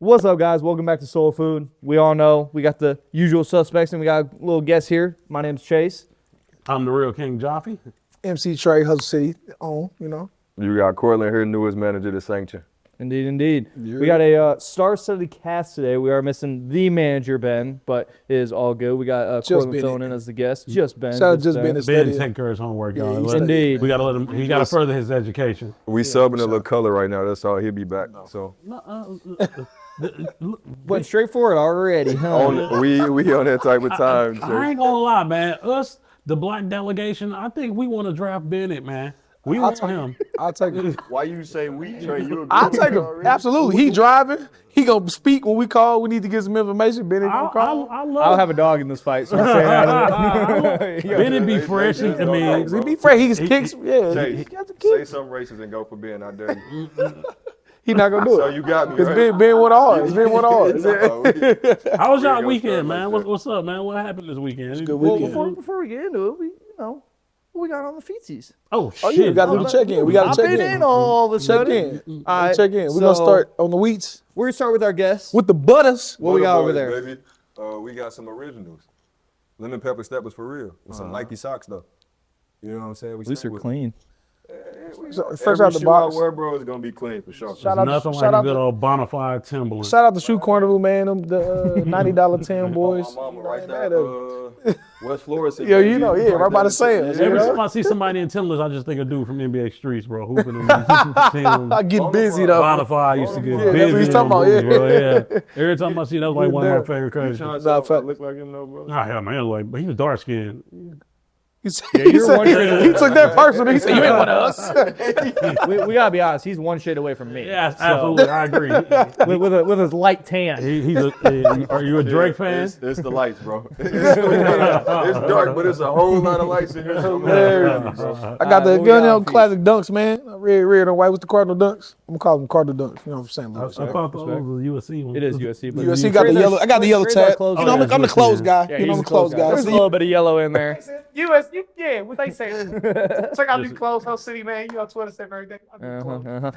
What's up, guys? Welcome back to Soul Food. We all know we got the usual suspects, and we got a little guest here. My name's Chase. I'm the real King Jaffe. MC Trey, Hustle City, you know. You got Cortland here, newest manager to Sanction. Indeed, indeed. We got a star-studded cast today. We are missing the manager, Ben, but it is all good. We got Cortland filling in as the guest. Just Ben. Shout out Just Ben. Ben take care of his homework, y'all. Indeed. We got to let him, he got to further his education. We subbing a little color right now. That's all. He'll be back. So Went straight for it already, huh? we on that type of time. I ain't going to lie, man. Us, the black delegation, I think we want to draft Bennett, man. We want him. I'll take him. Why you say we, Trey? You I'll take him. Absolutely. He driving. He gonna speak when we call. We need to get some information. Bennett gonna call. I'll have a dog in this fight, so I'm saying that. Bennett be fresh. I mean, He be fresh. He just kicks. Yeah. Say, He got the say kick. something racist and go for Ben. I dare you. He not gonna do So it. you got me, Because right? Ben went hard. Ben went hard. how was y'all We weekend, gonna man? start like What's up, man? What happened this weekend? good Well, weekend. before we get into it, what we got on the feetsies? Oh, shit. Oh yeah, we got to do the check in. We got to check in. all of a Check sudden. in. All right, Check in. We're so gonna start on the wheats We're gonna start with our guests. with the butters. What we got over Boys, there? Baby. We got some originals. Lemon pepper steppers for real. With some Nike socks though. You know what I'm saying? We At least they're clean. Fresh out the box. I wear, bro, is gonna be clean for sure. Shout out, Nothing shout like out a good to- old bonafide Timberland. Shout out to Shoe Carnival, man. Them the $90 10 boys. My mama right there, West Florida. Yo, you know, yeah, right by the Sands. Yeah. Every You know? time I see somebody in Timberlands, I just think a dude from NBA Streets, bro. Hooping in Timberlands. I get busy though. Bonafide used to get Yeah, busy. that's what he's in talking them about, movies, yeah. bro, yeah. Every time I see that, was like one of my favorite coaches. Nah, fact. Look like him though, bro. Ah, hell, man, like, but he was dark skinned. He said, you're one shade he took that personal. He said, "You ain't one of us." We gotta be honest. He's one shade away from me. Yeah, absolutely, I agree. With his light tan. Are you a Drake fan? It's the lights, bro. It's dark, but it's a whole lot of lights in here. I got the what we gun got on classic dunks, man. Red and white with the Cardinal dunks. I'm gonna call them Cardinal dunks. You know, from St. Louis. I thought those was the USC one. It is USC, but USC got the yellow. I got the yellow Trey's our tag. close You know, guy. I'm the close guy. Yeah, You know, he's I'm the close guy. There's a little bit of yellow in there. Yeah, what they say. Check out these clothes, Whole City, man. You on Twitter, say every day.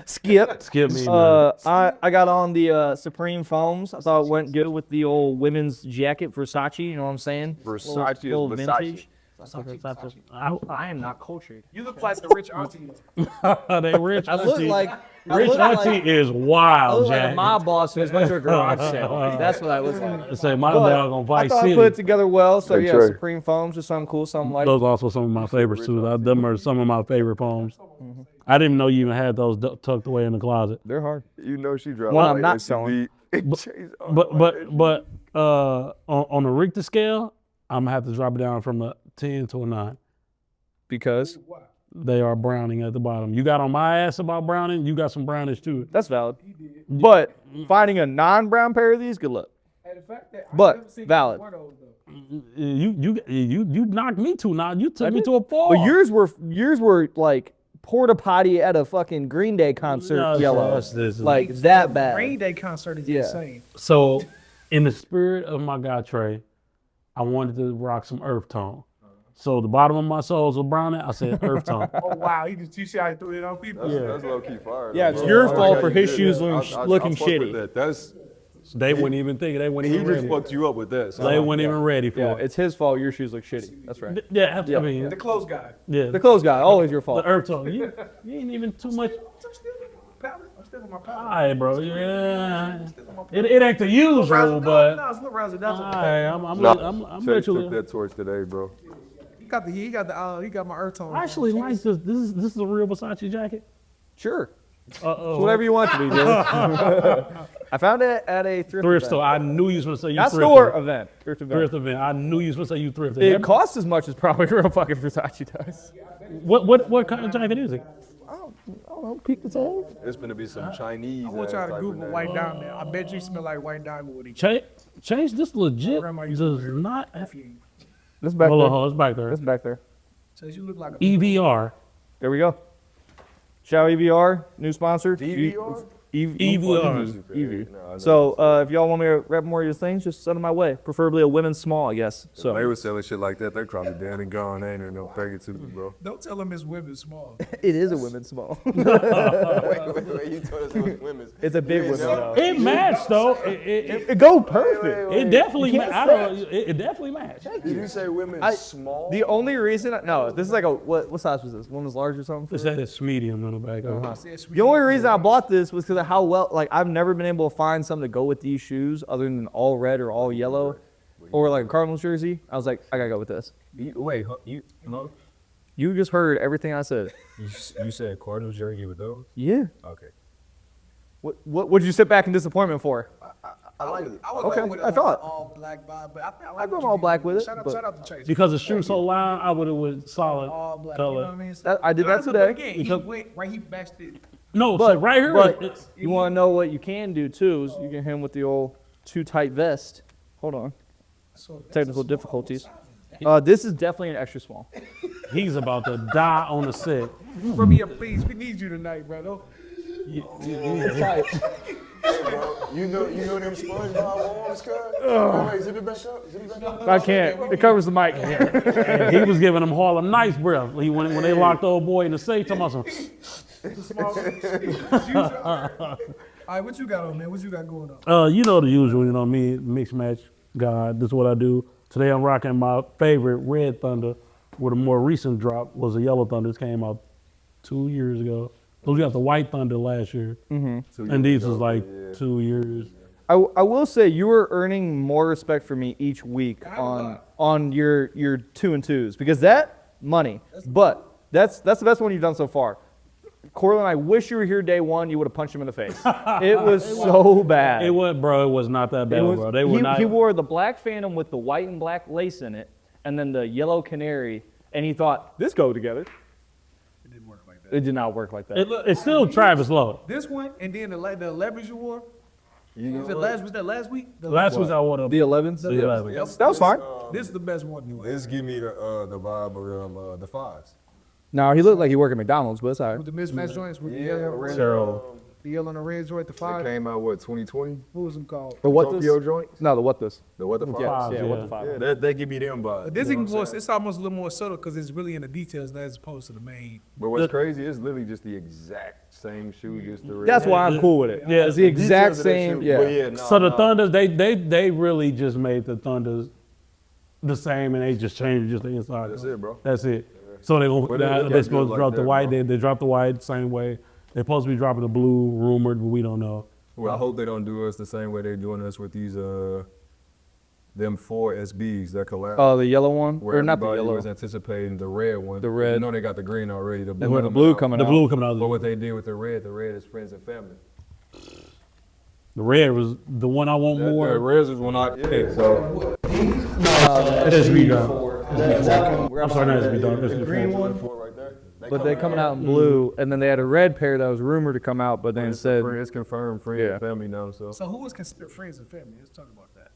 Skip. Skip me, man. I got on the Supreme foams. I thought it went good with the old women's jacket, Versace. You know what I'm saying? Versace is Little Versace. I am not cultured. You look like the rich auntie. They rich. I look auntie. like Rich auntie is I wild, look like a Jack. mob boss who's went to a garage sale. That's what I look like. Say my But dog on I Vice thought I City. put it together well. So Hey, yeah, Trey. Supreme foams is something cool, something like. Those are also some of my favorites too. Them are some of my favorite poems. I didn't even know you even had those tucked away in the closet. They're hard. You know she dropped. One like I'm not SUV. selling. But on the Richter scale, I'm gonna have to drop it down from a 10 to a 9. Because They are browning at the bottom. You got on my ass about browning. You got some brownish too. that's valid. But finding a non-brown pair of these, good luck. And the fact that I've But never seen valid. one of those, though. You knocked me to now. You took me to a 4. But yours were like porta potty at a fucking Green Day concert No, yellow. this- Like that bad. Rain Day concert is Yeah. insane. So, in the spirit of my guy Trey, I wanted to rock some earth tone. So the bottom of my soles were browning. I said earth tone. Oh wow, you see how he threw it on people. That's low key fire. Yeah, though, it's bro. your I fault like for how you his did shoes that. looking fuck with shitty. that. That's They wouldn't even think it. They weren't he even just ready. fucked you up with that. So They weren't even ready for Yeah, it. it's his fault. Your shoes look shitty. That's right. Yeah, I mean, The clothes guy. yeah. The clothes guy, always your The fault. earth tone. You ain't even too much. I'm still on my power. All right, bro. Yeah. It ain't the usual, but. No, it's a little razzle-dazzle. All right, I'm Chase literally. took that torch today, bro. He got my earth tone. I actually like this. This is a real Versace jacket. Sure. Uh-oh. It's whatever you want to be, dude. I found it at a thrift Thrift event. store. I knew you was gonna say you Not thrifted. store event. Thrift event. Thrift event. I knew you was gonna say you thrifted. It costs as much as probably real fucking Versace does. What kind of jacket is it? I don't know. Peek the toe. It's gonna be some Chinese. I want y'all to type Google of White name. Diamond. I bet you smell like White Diamond with each. Change this legit Grandma does used to wear not. This back Hold there. on, it's back there. This back there. So you look like a EVR. There we go. Shao EVR, new sponsor. DVR? Evie. So if y'all want me to rep more of your things, just send them my way. Preferably a women's small, I guess. So they So were selling shit like that. They probably down and gone. They ain't in no 32, bro. Don't tell them it's women small. it is a women's small. wait, you told us it was women's. It's a big one though. It matched though. It Go perfect. it definitely. You can't I don't. It definitely matched. Did you say women's small? The only reason, no, this is like a what size was this? One was large or something? It said it's medium on the back. The only reason I bought this was because of how well, like, I've never been able to find something to go with these shoes other than all red or all yellow, or like a Cardinals jersey. I was like, I gotta go with this. Wait, hello? You just heard everything I said. You said Cardinals jersey with those? Yeah. Okay. What did you sit back in disappointment for? I like it. I was Okay, going with I thought. all black vibe, but I I like go what all you black did. with it, Shout but- out to Chase. Because the shoe so loud, I would have went solid all black. color. You know what I mean? So, I did that but today. Again, he went right. He matched it. No, But so right here. but you want to know what you can do too? Is you can hit him with the old too tight vest. Hold on. So that's Technical a small difficulties. size. This is definitely an extra small. he's about to die on the set. Bro, me up, please. We need you tonight, bro. Hey, bro, you know them SpongeBob arms, cuz? Wait, zip it back up. Zip it back up. I can't. It covers the mic. And he was giving them Harlem Nights breath. When they locked the old boy in the safe, talking about All right, what you got on, man? What you got going on? you know the usual, you know me, mixed match God. This is what I do. Today I'm rocking my favorite Red Thunder, with a more recent drop was a Yellow Thunder. This came out 2 years ago. Those got the White Thunder last year, and these was like 2 years. I will say you were earning more respect for me each week on your 2 and 2s because that money. But that's the best one you've done so far. Corlin, I wish you were here day one. You would have punched him in the face. It was so bad. It was, bro. It was not that bad, bro. They were not. He wore the black Phantom with the white and black lace in it, and then the yellow Canary, and he thought this go together. It didn't work like that. It did not work like that. It's still Travis Lowe. This one, and then the leverage you wore. Was that last week? Last week I wore The 11s. the 11. That was fine. This is the best one. You This give me the vibe of the fives. No, he looked like he worked at McDonald's, but it's all right. with the mismatch joints with Cheryl. the yellow and the red joint, the It five. came out, 2020? What was them called? The what Tokyo this? joints? No, the what this? The what the fives? Fives, Yeah, what the yeah. five? Yeah, that give me them vibes. This you know even what I'm more, saying? it's almost a little more subtle because it's really in the details as opposed to the main. But what's crazy is literally just the exact same shoe, just the red. That's why I'm cool with it. Yeah, it's the exact Details of that same. shoe, Yeah. but yeah, So the nah. Thunders, they really just made the Thunders the same, and they just changed just the inside. That's it, bro. That's it. So they But it they're got good supposed to like drop the that, white. bro. They dropped the white same way. They're supposed to be dropping the blue, rumored, but we don't know. Well, I hope they don't do us the same way they're doing us with these them 4 SBs that collapsed. Oh, the yellow one, where or not the everybody yellow. was anticipating the red one. The red. You know they got the green already. The And with the coming blue out. coming The out. blue coming out. But what they did with the red is friends and family. The red was the one I want The more. red is one I so It is me, dog. I'm sorry, not SB dog. The green one. 4 right there. But they coming out in blue, and then they had a red pair that was rumored to come out, but then it said It's confirmed friends Yeah. and family now. So So who was considered friends and family? Let's talk about that.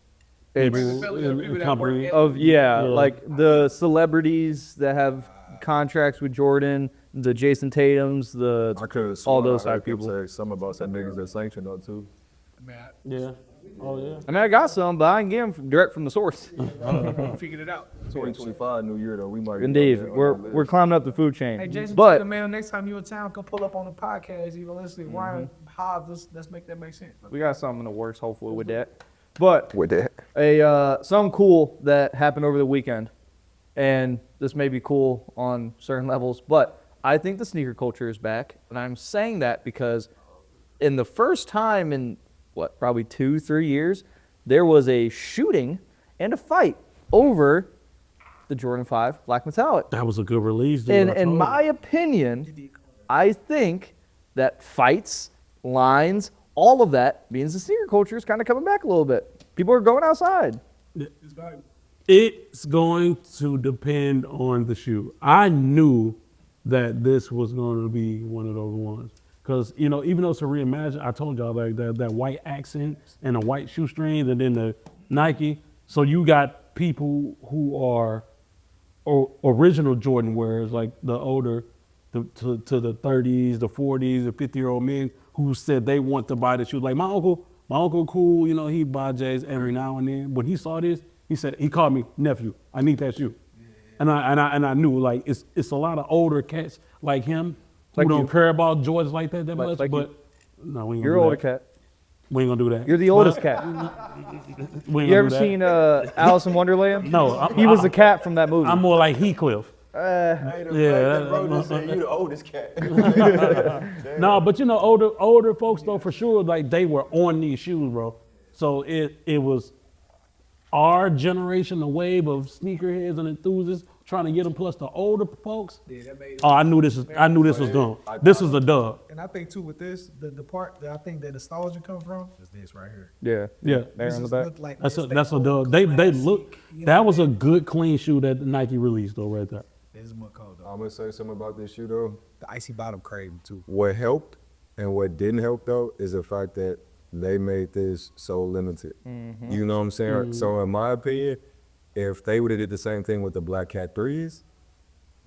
it's The company. like the celebrities that have contracts with Jordan, the Jason Tatums, I could have all those type people people. say something about some niggas that sanctioned up too. Man, Yeah. Oh yeah. I mean, I got some, but I ain't get them direct from the source. I figured it out. 2025 New Year though, we might. Indeed, be on that we're list. climbing up the food chain. Hey, Jason, but man, next time you in town, come pull up on the podcast. You gonna listen to why how let's make that make sense. we got something in the works, hopefully, with that. But with that. something cool that happened over the weekend, and this may be cool on certain levels, but I think the sneaker culture is back, and I'm saying that because in the first time in probably 2-3 years, there was a shooting and a fight over the Jordan 5 Black Metallic. That was a good release. Dude. And I in told my opinion, I think that fights, lines, all of that means the sneaker culture is kind of coming back a little bit. People are going outside. It's valuable. It's going to depend on the shoe. I knew that this was going to be one of those ones. Because, you know, even though it's a reimagine, I told y'all like that white accent and the white shoestrings and then the Nike. So you got people who are original Jordan wearers, like the older to the 30s, the 40s, the 50-year-old men who said they want to buy the shoes. Like my uncle cool, you know, he buy J's every now and then. When he saw this, he called me, nephew, I need that shoe. And I knew like it's a lot of older cats like him who Like don't you. care about Jordans like that much. like but no, we ain't You're gonna older do that. cat. We ain't gonna do that. You're the oldest cat. We ain't You gonna ever do that. seen Alice in Wonderland? No, He was the cat from that movie. I'm more like Heathcliff. Hey, the Yeah, fact that bro just said you the oldest cat. No, but you know, older folks though for sure, like they were on these shoes, bro. So it was our generation, the wave of sneakerheads and enthusiasts trying to get them. Plus the older folks. Yeah, that made. Oh, I knew this was done. This is a dub. And I think too with this, the part that I think the nostalgia comes from is this right here. Yeah. Yeah, There This on the is back. look like that's this, a old dub. They look. classic, you know That what was I a mean? good clean shoe that Nike released though, right there. This is more cold though. I'm gonna say something about this shoe though. The icy bottom craving too. What helped and what didn't help though is the fact that they made this so limited. You know what I'm saying? So in my opinion, if they would have did the same thing with the Black Cat 3s,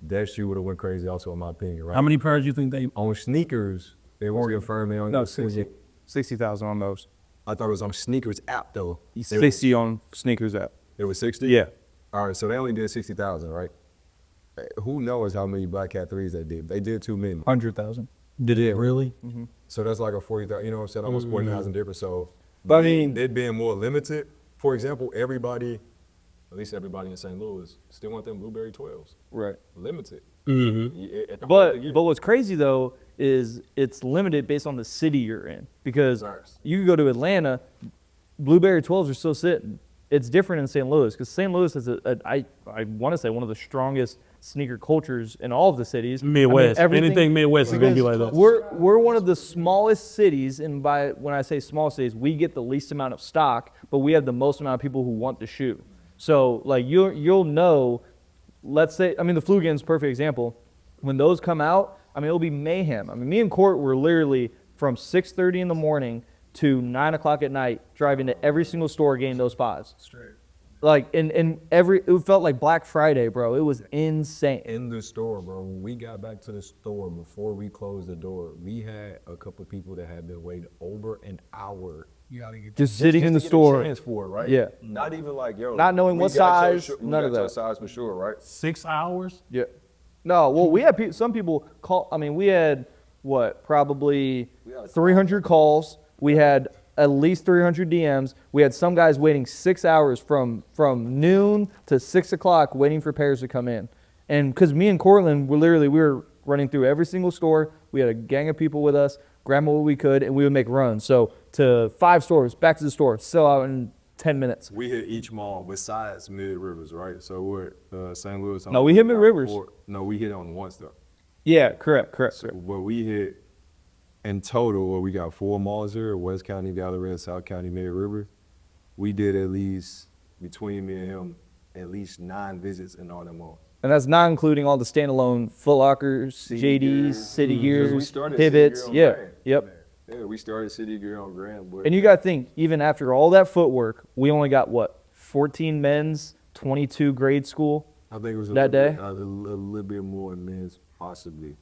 that shoe would have went crazy also in my opinion, right? How many pairs you think they? On sneakers, they won't confirm they on No, 60,000 on those. I thought it was on sneakers app though. 60 on sneakers app. It was 60? Yeah. All right, so they only did 60,000, right? Who knows how many Black Cat 3s they did? They did too many. 100,000. Did it really? So that's like a 40,000, you know what I'm saying? Almost 40,000 difference. So, But I mean- it being more limited. For example, everybody, at least everybody in St. Louis, still want them Blueberry 12s. Right. Limited. Mm-hmm. At the But heart of the year. what's crazy though is it's limited based on the city you're in because Right. you can go to Atlanta, Blueberry 12s are still sitting. It's different in St. Louis because St. Louis is I want to say one of the strongest sneaker cultures in all of the cities. Midwest. everything- Anything Midwest is gonna be because like that. We're one of the smallest cities, and by when I say small cities, we get the least amount of stock, but we have the most amount of people who want the shoe. So like you'll know, let's say, I mean the Flugen's a perfect example. When those come out, I mean it'll be mayhem. I mean me and Court were literally from 6:30 in the morning to 9 o'clock at night driving to every single store getting those pods. Straight. Like in every, it felt like Black Friday, bro. It was insane. in the store, bro, when we got back to the store before we closed the door, we had a couple of people that had been waiting over an hour. You gotta get Just sitting in the to get a store. chance for it, right? Yeah. Not even like, yo. Not knowing we what got your size, sho- we none got of your that. size for sure, right? 6 hours. Yeah. No, well, we had some people call. I mean, we had what, probably 300 calls. We had at least 300 DMs. We had some guys waiting 6 hours from noon to 6 o'clock waiting for pairs to come in. And because me and Cortland we were running through every single store. We had a gang of people with us, grab what we could, and we would make runs. So to 5 stores, back to the store, sell out in 10 minutes. We hit each mall besides Mid Rivers, right? So we're at St. Louis. No, we hit Mid Rivers. No, we hit on once though. Yeah, correct. What we hit in total, we got 4 malls here: West County, Valley Red, South County, Mid River. We did at least, between me and him, at least 9 visits in all them malls. And that's not including all the standalone Foot Lockers, City JDs, Gear. City Because Gears, we started City Pivots. Gear on Yeah, Grand. yep. Yeah, we started City Gear on Grand, but And you got to think, even after all that footwork, we only got what, 14 men's, 22 grade school. I think it was that day? a little bit more men's, possibly.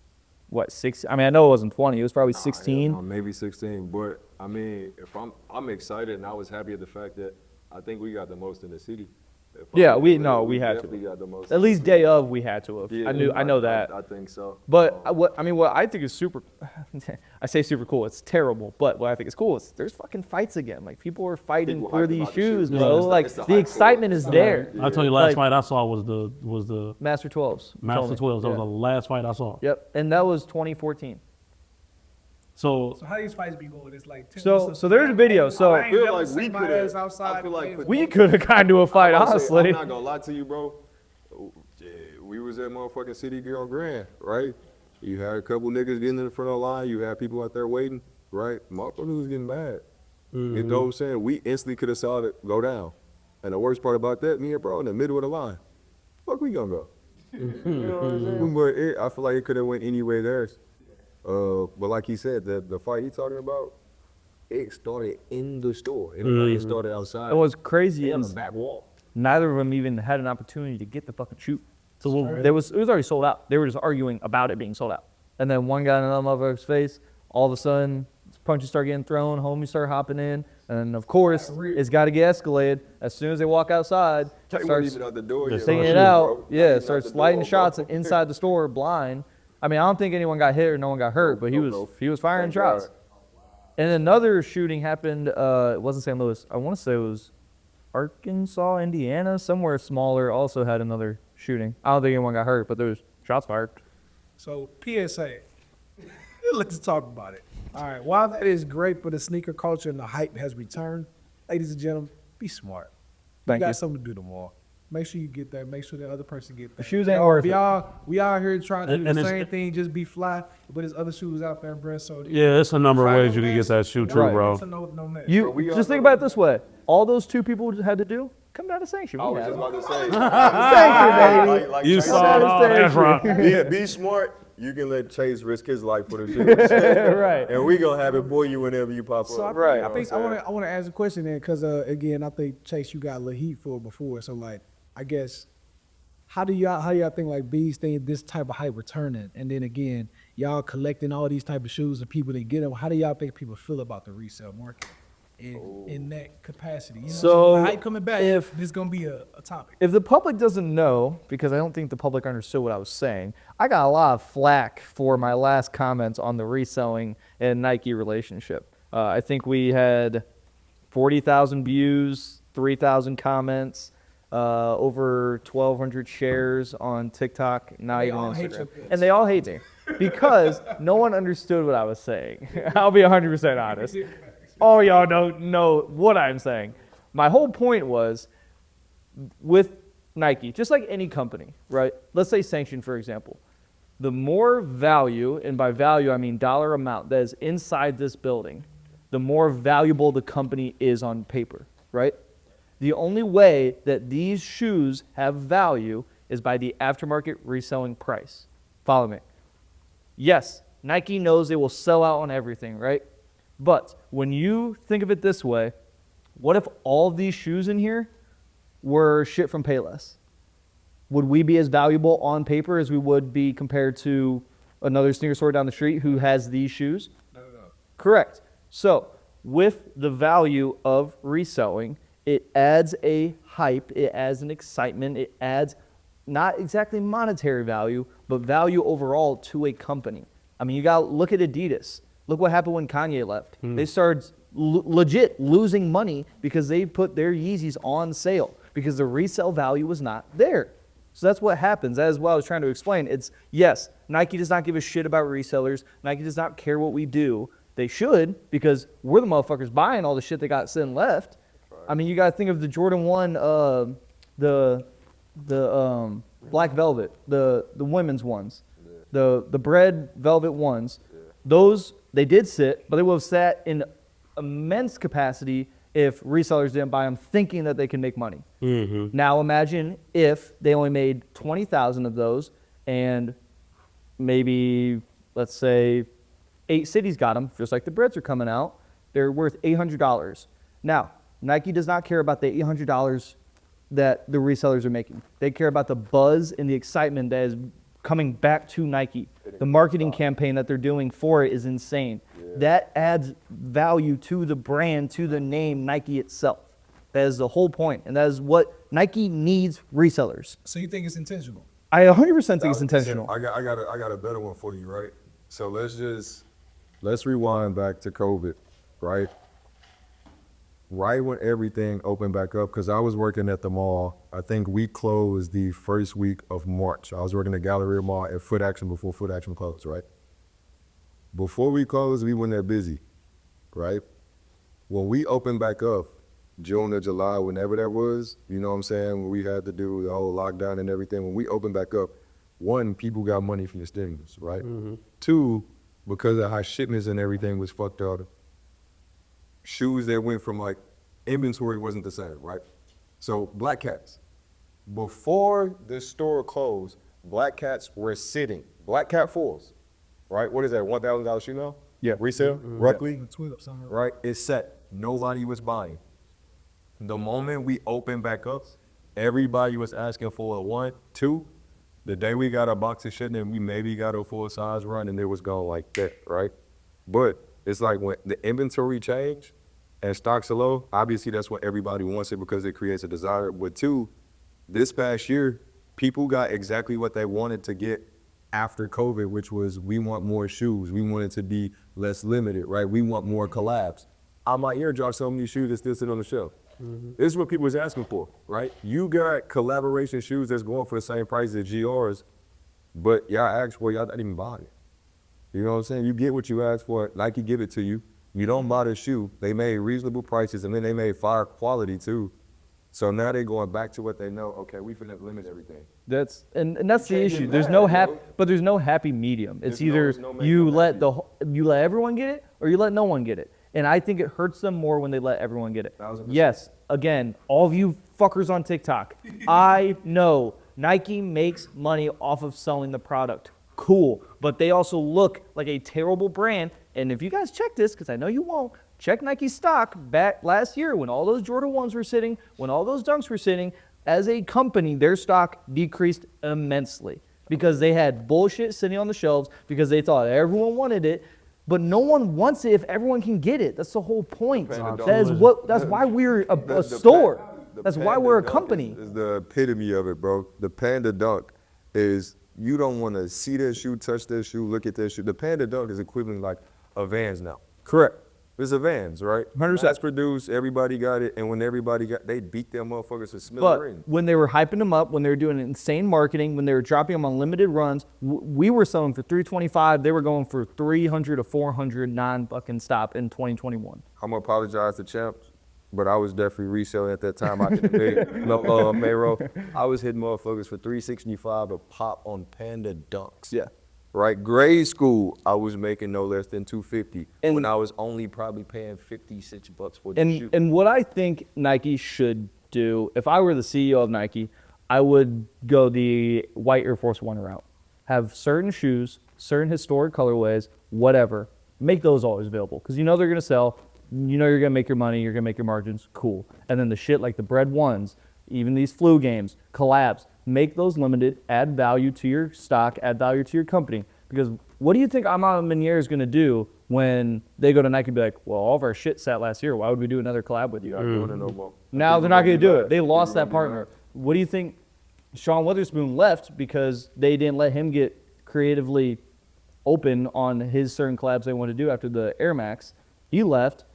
What, 6? I mean, I know it wasn't 20. It was probably 16. Maybe 16. But I mean, if I'm excited, and I was happy at the fact that I think we got the most in the city. If Yeah, I'm we real, no, we had definitely to. got the most. At least day of, we had to have. Yeah, I know that. I think so. But what I think is super, I say super cool. It's terrible. But what I think is cool is there's fucking fights again. Like people are fighting People for hyped these about the shoes, shoes. bro. It's the- Like it's the the hype excitement for it. is there. I told you last Like- fight I saw was the Master 12s. you told Master me. 12s. That was Yeah. the last fight I saw. Yep, and that was 2014. So So how these fights be going? It's like So there's a video. So I ain't feel never like we seen my coulda- ass outside. I feel like playing we could have gotten to a fight, I'm gonna say, honestly. I'm not gonna lie to you, bro. Yeah, we was at motherfucking City Gear on Grand, right? You had a couple niggas getting in the front of the line. You had people out there waiting, right? Motherfuckers was getting mad. You know what I'm saying? We instantly could have saw it go down. And the worst part about that, me and bro in the middle of the line. Fuck, we gonna go. You know what I'm saying? But I feel like it could have went any way there. But like he said, the fight he talking about, it started in the store. It started outside. It was crazy. on is the back wall. neither of them even had an opportunity to get the fucking shoe. So it was already sold out. They were just arguing about it being sold out. and then one guy in another motherfucker's face. All of a sudden, punches start getting thrown, homies start hopping in, and of course, it's got to get escalated. As soon as they walk outside, They weren't starts even out the door yet, singing bro. it out. Bro. Not Yeah, even starts out the lighting door, shots bro. inside the store, blind. I mean, I don't think anyone got hit or no one got hurt, but he was firing Thank shots. God. And another shooting happened. It wasn't St. Louis. I want to say it was Arkansas, Indiana, somewhere smaller. Also had another shooting. I don't think anyone got hurt, but there was shots fired. So PSA, let's talk about it. All right, while that is great for the sneaker culture and the hype has returned, ladies and gentlemen, be smart. Thank you got you. something to do tomorrow. Make sure you get that. Make sure the other person get that. The shoes ain't worth it. We out here trying to do And the it's- same thing, just be fly. But there's other shoes out there, bro. So Yeah, it's a number of ways you can get that shoe too, Right. bro. So no mess. You we all just think know- about it this way: all those two people had to do come down to Sanction. I was just about to say. Sanction, baby. Like You Chase saw it all. That's right. be smart. You can let Chase risk his life for the shoes. Right. And we gonna have it boy you whenever you pop So up. Right. I think I want to ask a question then, because again, I think Chase, you got a little heat for it before. So like, I guess, how y'all think like B's think this type of hype returning, and then again, y'all collecting all these type of shoes and people that get them. How do y'all think people feel about the resale market in that capacity? You know, So, the hype coming back, if- this gonna be a topic. If the public doesn't know, because I don't think the public understood what I was saying, I got a lot of flack for my last comments on the reselling and Nike relationship. I think we had 40,000 views, 3,000 comments, over 1,200 shares on TikTok, not even all hate Instagram. your pitch. And they all hate me because no one understood what I was saying. I'll be 100% honest. All y'all don't know what I'm saying. My whole point was, with Nike, just like any company, right? Let's say Sanction, for example. The more value, and by value I mean dollar amount, that is inside this building, the more valuable the company is on paper, right? The only way that these shoes have value is by the aftermarket reselling price. Follow me. Yes, Nike knows they will sell out on everything, right? But when you think of it this way, what if all of these shoes in here were shit from Payless? Would we be as valuable on paper as we would be compared to another sneaker store down the street who has these shoes? No. Correct. So with the value of reselling, it adds a hype, it adds an excitement, it adds not exactly monetary value, but value overall to a company. I mean, you got to look at Adidas. Look what happened when Kanye left. They started legit losing money because they put their Yeezys on sale because the resale value was not there. So that's what happens. That is what I was trying to explain. It's, yes, Nike does not give a shit about resellers. Nike does not care what we do. They should, because we're the motherfuckers buying all the shit they got sitting left. I mean, you got to think of the Jordan 1, the black velvet, the women's ones, the bread velvet ones. Those, they did sit, but they would have sat in immense capacity if resellers didn't buy them thinking that they can make money. Mm-hmm. Now imagine if they only made 20,000 of those and maybe, let's say, 8 cities got them, just like the breads are coming out. They're worth $800. Now, Nike does not care about the $800 that the resellers are making. They care about the buzz and the excitement that is coming back to Nike. The marketing campaign that they're doing for it is insane. That adds value to the brand, to the name Nike itself. That is the whole point, and that is what Nike needs resellers. So you think it's intentional? I 100% think it's intentional. I got a better one for you, right? So let's rewind back to COVID, right? Right when everything opened back up, because I was working at the mall. I think we closed the first week of March. I was working at Galleria Mall at Foot Action before Foot Action closed, right? Before we closed, we weren't that busy, right? When we opened back up, June or July, whenever that was, you know what I'm saying, when we had to do the whole lockdown and everything, when we opened back up, one, people got money from the stimulus, right? Mm-hmm. Two, because of how shipments and everything was fucked up, shoes that went from like, inventory wasn't the same, right? So Black Cats, before the store closed, Black Cats were sitting, Black Cat 4s, right? What is that, $1,000 shoe now? Yeah. Resale, roughly? 12 somewhere. Right? It's set. Nobody was buying. The moment we opened back up, everybody was asking for a 1, 2. The day we got our box of shit, and we maybe got a full size run, and it was going like that, right? But it's like when the inventory change and stocks are low, obviously that's what everybody wants it because it creates a desire. But two, this past year, people got exactly what they wanted to get after COVID, which was we want more shoes. We want it to be less limited, right? We want more collabs. I might airdrop so many shoes that still sit on the shelf. This is what people was asking for, right? You got collaboration shoes that's going for the same price as GRs, but y'all asked for, y'all not even buying it. You know what I'm saying? You get what you asked for, Nike give it to you. You don't buy the shoe. They made reasonable prices, and then they made fire quality too. So now they're going back to what they know. Okay, we finna limit everything. That's the issue. There's no there's no happy medium. It's either you let everyone get it or you let no one get it. And I think it hurts them more when they let everyone get it. 1000%. Yes, again, all of you fuckers on TikTok, I know Nike makes money off of selling the product. Cool, but they also look like a terrible brand. And if you guys check this, because I know you won't, check Nike stock back last year when all those Jordan 1s were sitting, when all those Dunks were sitting. As a company, their stock decreased immensely because they had bullshit sitting on the shelves because they thought everyone wanted it. But no one wants it if everyone can get it. That's the whole point. That's why we're a store. That's why we're a company. Is the epitome of it, bro. The Panda Dunk is you don't want to see their shoe, touch their shoe, look at their shoe. The Panda Dunk is equivalent like a Vans now. Correct. It's a Vans, right? 100%. Mass produced, everybody got it, and when everybody got, they beat them motherfuckers to But smithereens. when they were hyping them up, when they were doing insane marketing, when they were dropping them on limited runs, we were selling for $325. They were going for $300 to $400 non-fucking stop in 2021. I'm gonna apologize to champs, but I was definitely reselling at that time. I hit Mayro. I was hitting motherfuckers for $365 a pop on Panda Dunks. Yeah. Right, grade school, I was making no less than $250 And- when I was only probably paying $56 for the shoe. And what I think Nike should do, if I were the CEO of Nike, I would go the white Air Force One route. Have certain shoes, certain historic colorways, whatever. Make those always available because you know they're going to sell. You know you're going to make your money. You're going to make your margins. Cool. And then the shit like the bread ones, even these flu games, collabs, make those limited, add value to your stock, add value to your company. Because what do you think Amon Menier is going to do when they go to Nike and be like, well, all of our shit sat last year. Why would we do another collab with you? Not doing it no more. Now they're not going to do it. They lost that partner. What do you think? Sean Witherspoon left because they didn't let him get creatively open on his certain collabs they wanted to do after the Air Max. He left.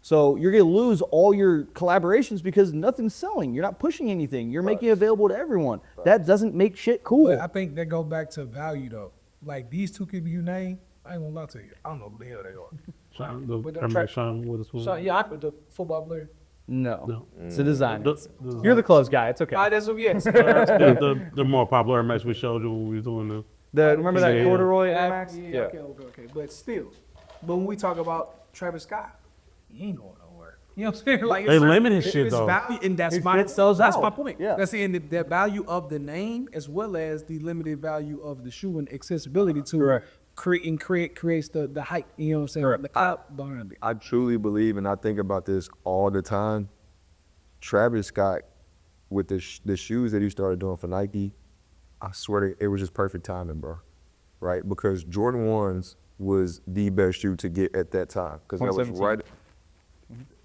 So you're going to lose all your collaborations because nothing's selling. You're not pushing anything. You're making it available to everyone. That doesn't make shit cool. But I think that goes back to value though. Like these two people you name, I ain't gonna lie to you. I don't know who the hell they are. Sean, the track- Sean Witherspoon. So yeah, the football player. No. It's a design. The You're the clothes guy. It's okay. That's who yes. the more popular match we showed you when we was doing Remember that Yeah. corduroy Air Max? Yeah. Okay. But still, but when we talk about Travis Scott, he ain't going nowhere. You know what I'm saying? Like They it's- limit his shit, it's though. value, and that's His my shit sells that's out. my point. Yeah. That's saying the value of the name as well as the limited value of the shoe and accessibility to Correct. creates the hype. You know what I'm saying? The clout behind it. I truly believe, and I think about this all the time, Travis Scott, with the shoes that he started doing for Nike, I swear to, it was just perfect timing, bro. Right? Because Jordan 1s was the best shoe to get at that time. Because that was 2017. right.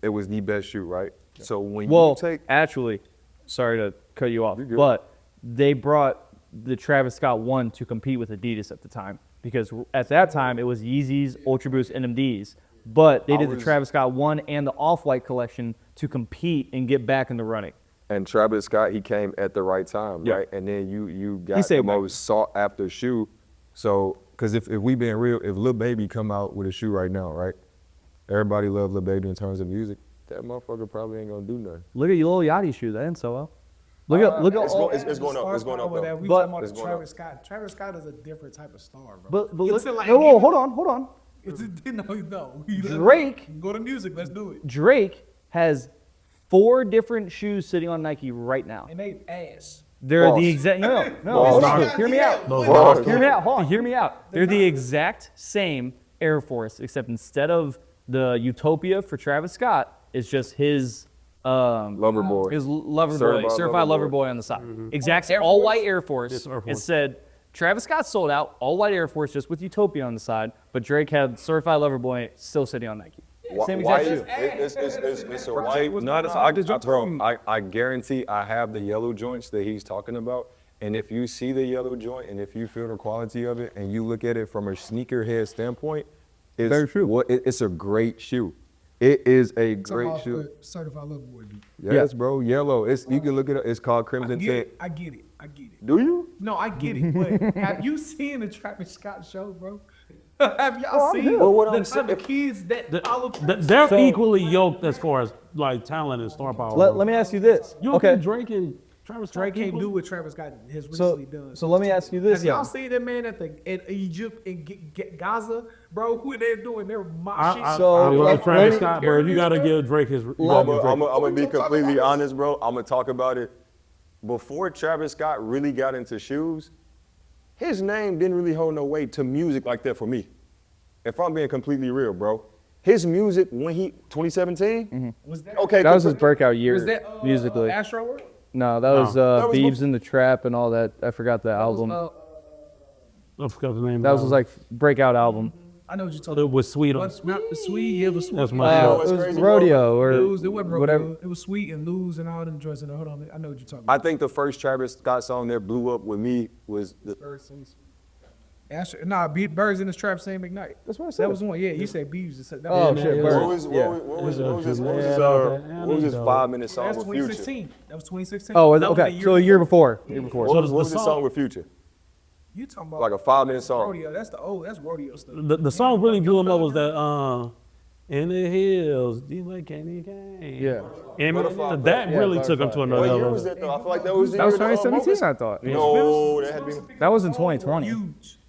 It was the best shoe, right? So when Well, you take actually, sorry to cut you off, You're good. but they brought the Travis Scott 1 to compete with Adidas at the time because at that time it was Yeezys, Ultra Boost, NMDs. But they did the Travis Scott 1 and the Off-White collection to compete and get back in the running. And Travis Scott, he came at the right time, Yeah. right? And then you He got the saved back. most sought after shoe. So, because if we being real, if Lil Baby come out with a shoe right now, right? Everybody love Lil Baby in terms of music. That motherfucker probably ain't gonna do nothing. Look at your Lil Yachty shoe. That didn't sell well. Look at It's all. going up. It's going up. though. We But- talking about It's going Travis Scott. Travis Scott is a different type of star, bro. But You look, understand, like, no, hold on. It's no. Drake- Go to music. Let's do it. Drake has 4 different shoes sitting on Nike right now. And they ass. They're Boss. the exact. No, Boss. hold on. Hear me out. Boss. Hear me out. Hold on. Hear me out. They're the exact same Air Force, except instead of the Utopia for Travis Scott, it's just his Lover boy. His lover boy, Certified certified lover lover boy. boy on the side. Exact all white Air Force. Yes, Air It Force. said Travis Scott sold out, all white Air Force, just with Utopia on the side. But Drake had certified lover boy still sitting on Nike. Same exact shoe. It's a white. No, I guarantee I have the yellow joints that he's talking about. And if you see the yellow joint and if you feel the quality of it and you look at it from a sneakerhead standpoint, it's Very true. It's a great shoe. It is a great shoe. Certified lover boy. Dude. Yes, bro. Yellow. You can look it up. It's called Crimson Tint. I get it. Do you? No, I get it. But have you seen the Travis Scott show, bro? Have y'all seen Well, what I'm the type of kids that follow? They're equally yoked as far as like talent and star power. Let me ask you this. You don't Okay. think Drake and Travis Scott Drake can't equal? do what Travis Scott has So, recently done. so let me ask you this. Have y'all Young. seen that man at Egypt and Gaza, bro? Who they doing? They're mock shit. So, I love let Travis me- Scott, bro. You gotta give Drake his. I'm gonna be completely honest, bro. I'm gonna talk about it. Before Travis Scott really got into shoes, his name didn't really hold no weight to music like that for me. If I'm being completely real, bro. His music when he 2017. Was that Okay, That was his breakout year was that musically. Astro World? No, that was That was Beeves in the Trap and all that. I forgot the album. I forgot the name. That of was the his like breakout album. I know what you're talking It about. was sweet. What's not the sweet? Yeah, it was sweet. That's my It what's was crazy, bro? Rodeo or Lose, it wasn't whatever. whatever. It was sweet and lose and all them joints in there. Hold on, I know what you're talking I about. think the first Travis Scott song that blew up with me was the Birds in the Trap, same McKnight. That's what I said. That was one. Yeah, he said Beeves. That Oh, was, shit, yeah. Bird. what was his 5-minute song That's with Future? 2016. That was 2016. Oh, That was the okay. So a year before. Year before. What was the his song- song with Future? You talking about Like a 5-minute song. rodeo? That's rodeo stuff. The song really blew him up was that in the hills, do you like candy cane? Yeah. And Butterfly that Yeah, really took him to Butterfly. another What year level. was that though? I feel like that was the That was year of the, 2017, I thought. No, that had to be. That was in 2020. Huge.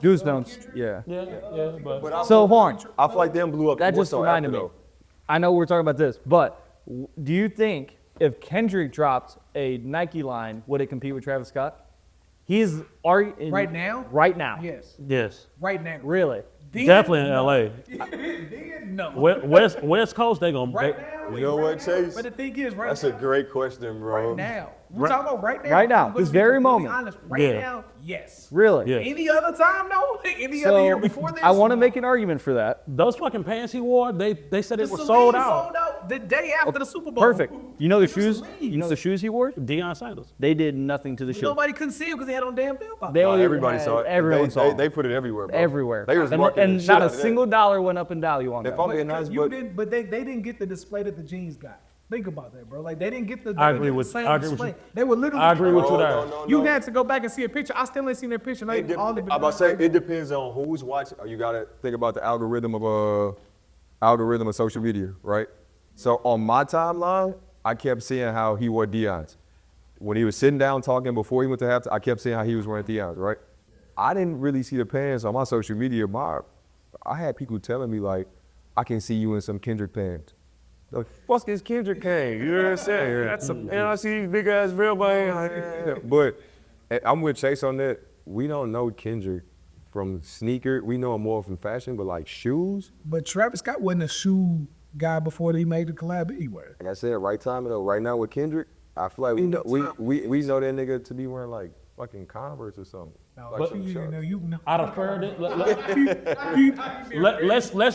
Goosebumps. Yeah. Yeah, but So, Juan, I feel like them blew up. that more just so reminded after, me. though. I know we're talking about this, but do you think if Kendrick dropped a Nike line, would it compete with Travis Scott? He's Right now? Right now. Yes. yes, Right now. Really? Then, definitely in LA. Then, no. West Coast, they gonna. Right they- now. You know what, Chase? But the thing is, right That's now. a great question, bro. Right now. We're talking about right now. Right now, I'm gonna this be very completely moment. Honest. Right Yeah. now, yes. Really? Yeah. Any other time, no? Any So other year before this? I want to make an argument for that. Those fucking pants he wore, they said The it was Celine sold out. the day after the Super Bowl. Perfect. You know the shoes? Celines. You know the shoes he wore? Deion Sanders. They did nothing to the shoe. Nobody couldn't see him because they had on damn billboard. They No, only everybody had- saw it. Everyone saw it. They put it everywhere, bro. Everywhere. They was and marketing and the shit not out a of that. single dollar went up in value on They that. probably nice, You but didn't, but they didn't get the display that the jeans got. Think about that, bro. Like they didn't get the. I they agree didn't with- same I agree with display. you. They were literally. I agree with you there. You had to go back and see a picture. I still ain't seen that picture. Like, all the I'm about to say it depends on who's watching. You gotta think about the algorithm of social media, right? So on my timeline, I kept seeing how he wore Deion's. When he was sitting down talking before he went to halftime, I kept seeing how he was wearing Deion's, right? I didn't really see the pants on my social media. I had people telling me like, I can see you in some Kendrick pants. The fuck is Kendrick Kane? You know what I'm saying? That's and I see these big ass real man. But I'm with Chase on that. We don't know Kendrick from sneaker. We know him more from fashion, but like shoes, But Travis Scott wasn't a shoe guy before he made the collab anyway. like I said, right time though. Right now with Kendrick, I feel like we know we know that nigga to be wearing like fucking Converse or something. Like some shorts. You know. I'd have heard it. Let's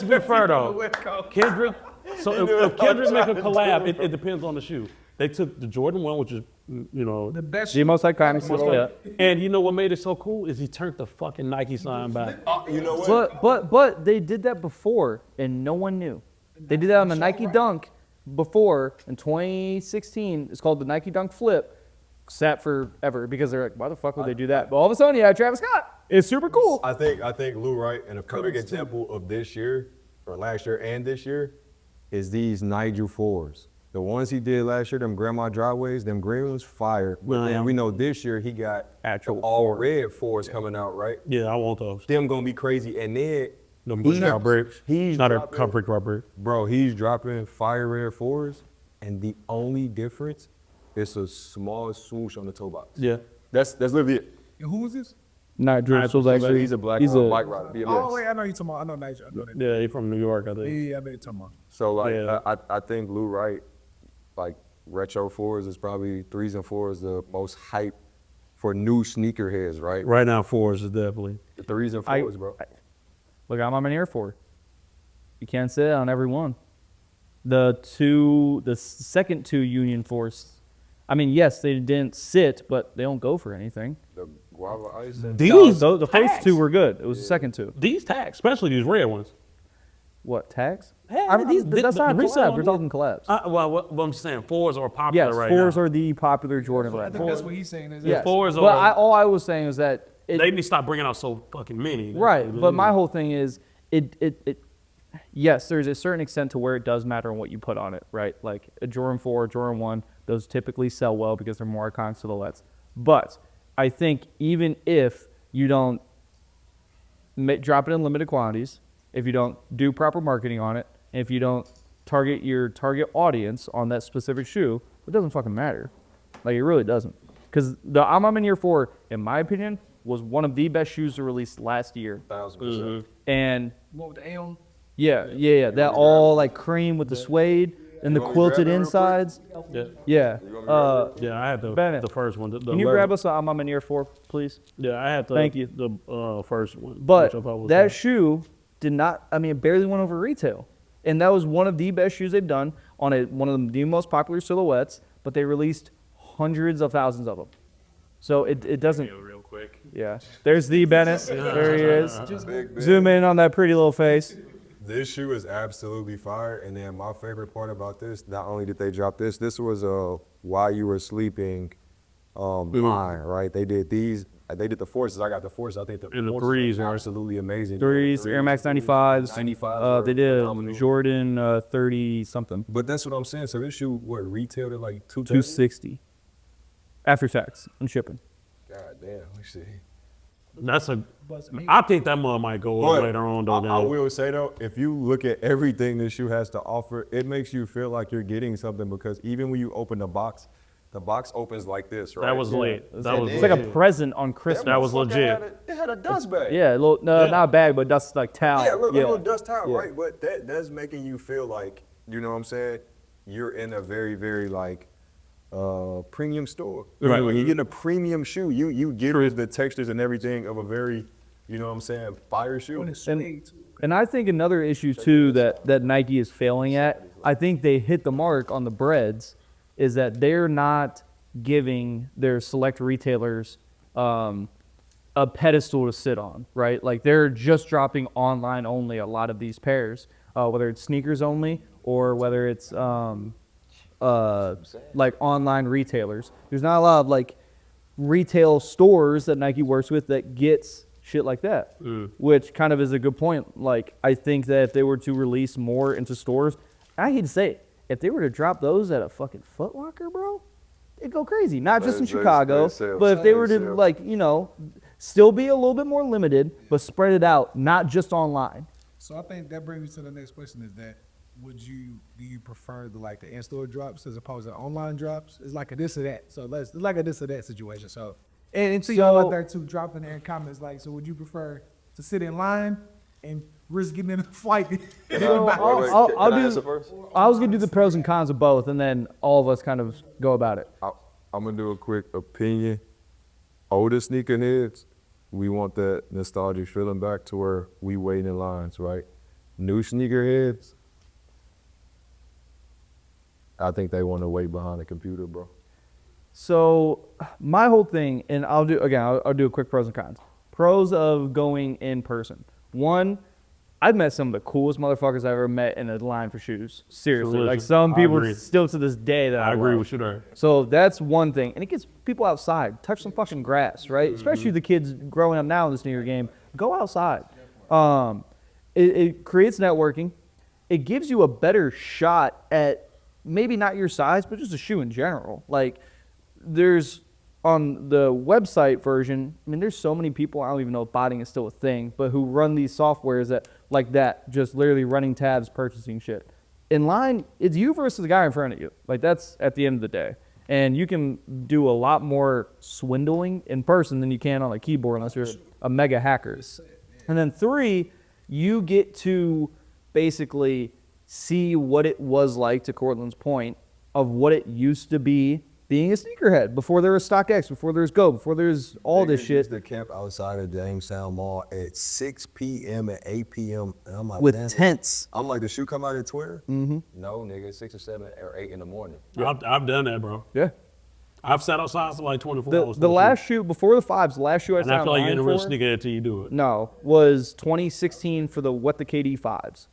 be fair though. Kendrick. So if Kendrick make a collab, it depends on the shoe. They took the Jordan 1, which is The best. The most iconic. yeah. And you know what made it so cool is he turned the fucking Nike sign back. You know what? But they did that before and no one knew. They did that on the Nike Dunk before in 2016. It's called the Nike Dunk Flip. Sat forever because they're like, why the fuck would they do that? But all of a sudden, yeah, Travis Scott. It's super cool. I think Lou right, and a perfect example of this year or last year and this year is these Nigel 4s. The ones he did last year, them grandma driveways, them green ones, fire. But then we know this year he got Actual all red 4s coming out, right? Yeah, I want those. Them gonna be crazy. And then No, He's not not- bricks. he's not a dropping- coverage rubber. bro, he's dropping fire red 4s, and the only difference is a small swoosh on the toe box. Yeah. That's literally it. And who is this? Nigel was actually He's a black he's a bike rider. BMX. Oh wait, I know you talking about. I know Nigel. I know that. Yeah, he from New York, I think. Yeah, I know you talking about. So like, Yeah. I think Lou Wright, like retro 4s is probably 3s and 4s the most hype for new sneakerheads, right? Right now, 4s is definitely. The 3s and 4s, bro. Look, I'm on an Air 4. You can't sit on every one. The second two Union Force, I mean, yes, they didn't sit, but they don't go for anything. The guava ice and These The first tags. two were good. It was the second two. These tags, especially these red ones. What, tags? Hey, That's not the resell collab. We're talking collabs. What I'm saying, 4s are popular Yes, right fours now. are the popular Jordan I brand. think that's what he's saying. Is Yes. fours But are- all I was saying is that They need to stop bringing out so fucking many. right. But my whole thing is yes, there's a certain extent to where it does matter on what you put on it, right? Like a Jordan 4, Jordan 1, those typically sell well because they're more iconic silhouettes. But I think even if you don't drop it in limited quantities, if you don't do proper marketing on it, and if you don't target your target audience on that specific shoe, it doesn't fucking matter. Like, it really doesn't. Because the I'm in Year 4, in my opinion, was one of the best shoes to release last year. 1,000%. And What with the Aeon? yeah. That all like cream with the suede and the want me to quilted grab it real quick? insides. Yeah, Yeah. yeah, I had Bennett, the first one. Can you grab us a I'm in Year 4, please? Yeah, I had Thank you. the first one. But which I thought was that good. shoe did not, I mean, it barely went over retail. And that was one of the best shoes they've done on one of the most popular silhouettes, but they released hundreds of thousands of them. So it doesn't, real quick. yeah. There's the Bennett. There he is. Big, big. Zoom in on that pretty little face. This shoe is absolutely fire. And then my favorite part about this, not only did they drop this was While You Were Sleeping line, right? They did these. They did the forces. I got the forces. I think the And the forces threes are are- absolutely amazing. Threes, Air Max 95s. 95s They did phenomenal. Jordan 30 something. But that's what I'm saying. So this shoe, what, retailed at like 230? 260 after tax and shipping. God damn, let me see. That's a. But me- I think that mug might go up later on though. I will say though, if you look at everything this shoe has to offer, it makes you feel like you're getting something because even when you open the box opens like this, right? That was late. That was It's like a legit. present on Christmas. That was motherfucker legit. It had a dust bag. Yeah, a little, no, not a bag, but dust like towel. Yeah, look, a little dust towel, Yeah. right? But that's making you feel like, you know what I'm saying? You're in a very, very like premium store. Right. When you get a premium shoe, you get the textures and everything of a very, you know what I'm saying, fire shoe. When it's suede, too. And I think another issue too that Nike is failing at, I think they hit the mark on the breads, is that they're not giving their select retailers a pedestal to sit on, right? Like they're just dropping online only a lot of these pairs, whether it's sneakers only or whether it's like online retailers. There's not a lot of like retail stores that Nike works with that gets shit like that, which kind of is a good point. Like I think that if they were to release more into stores, I hate to say it, if they were to drop those at a fucking Foot Locker, bro, it'd go crazy. Not just in Chicago, but if they were to like, you know, still be a little bit more limited, but spread it out, not just online. So I think that brings me to the next question: is that do you prefer the in-store drops as opposed to online drops? It's like a this or that. So it's like a this or that situation. So and to y'all out there too, drop in there in comments so would you prefer to sit in line and risk getting in a fight? So I was gonna do the pros and cons of both, and then all of us kind of go about it. I'm gonna do a quick opinion. Older sneakerheads, we want that nostalgic feeling back to where we wait in lines, right? New sneakerheads, I think they want to wait behind a computer, bro. So my whole thing, and I'll do a quick pros and cons. Pros of going in person. One, I've met some of the coolest motherfuckers I've ever met in a line for shoes. Seriously, like Delicious. some I people agree. still to this day that I agree love. with you there. So that's one thing, and it gets people outside, touch some fucking grass, right? Especially the kids growing up now in the sneaker game. Go outside. It creates networking. It gives you a better shot at maybe not your size, but just a shoe in general. Like there's on the website version, I mean, there's so many people, I don't even know if botting is still a thing, but who run these softwares that just literally running tabs, purchasing shit. In line, it's you versus the guy in front of you. Like that's at the end of the day. And you can do a lot more swindling in person than you can on a keyboard unless you're a mega hacker. And then 3, you get to basically see what it was like, to Cortland's point, of what it used to be being a sneakerhead before there was StockX, before there was Go, before there's all this Niggas shit. used to camp outside of Jamestown Mall at 6 p.m. and 8 p.m. And I'm like, With man, tents. I'm like, the shoe come out at 12? No, nigga, 6 or 7 or 8 in the morning. I've done that, bro. Yeah. I've sat outside for like 24 The, hours. the last shoe before the fives, the last shoe I and sat I feel like you're in in a real line for, sneakerhead till you do it. no, was 2016 for the What the KD fives.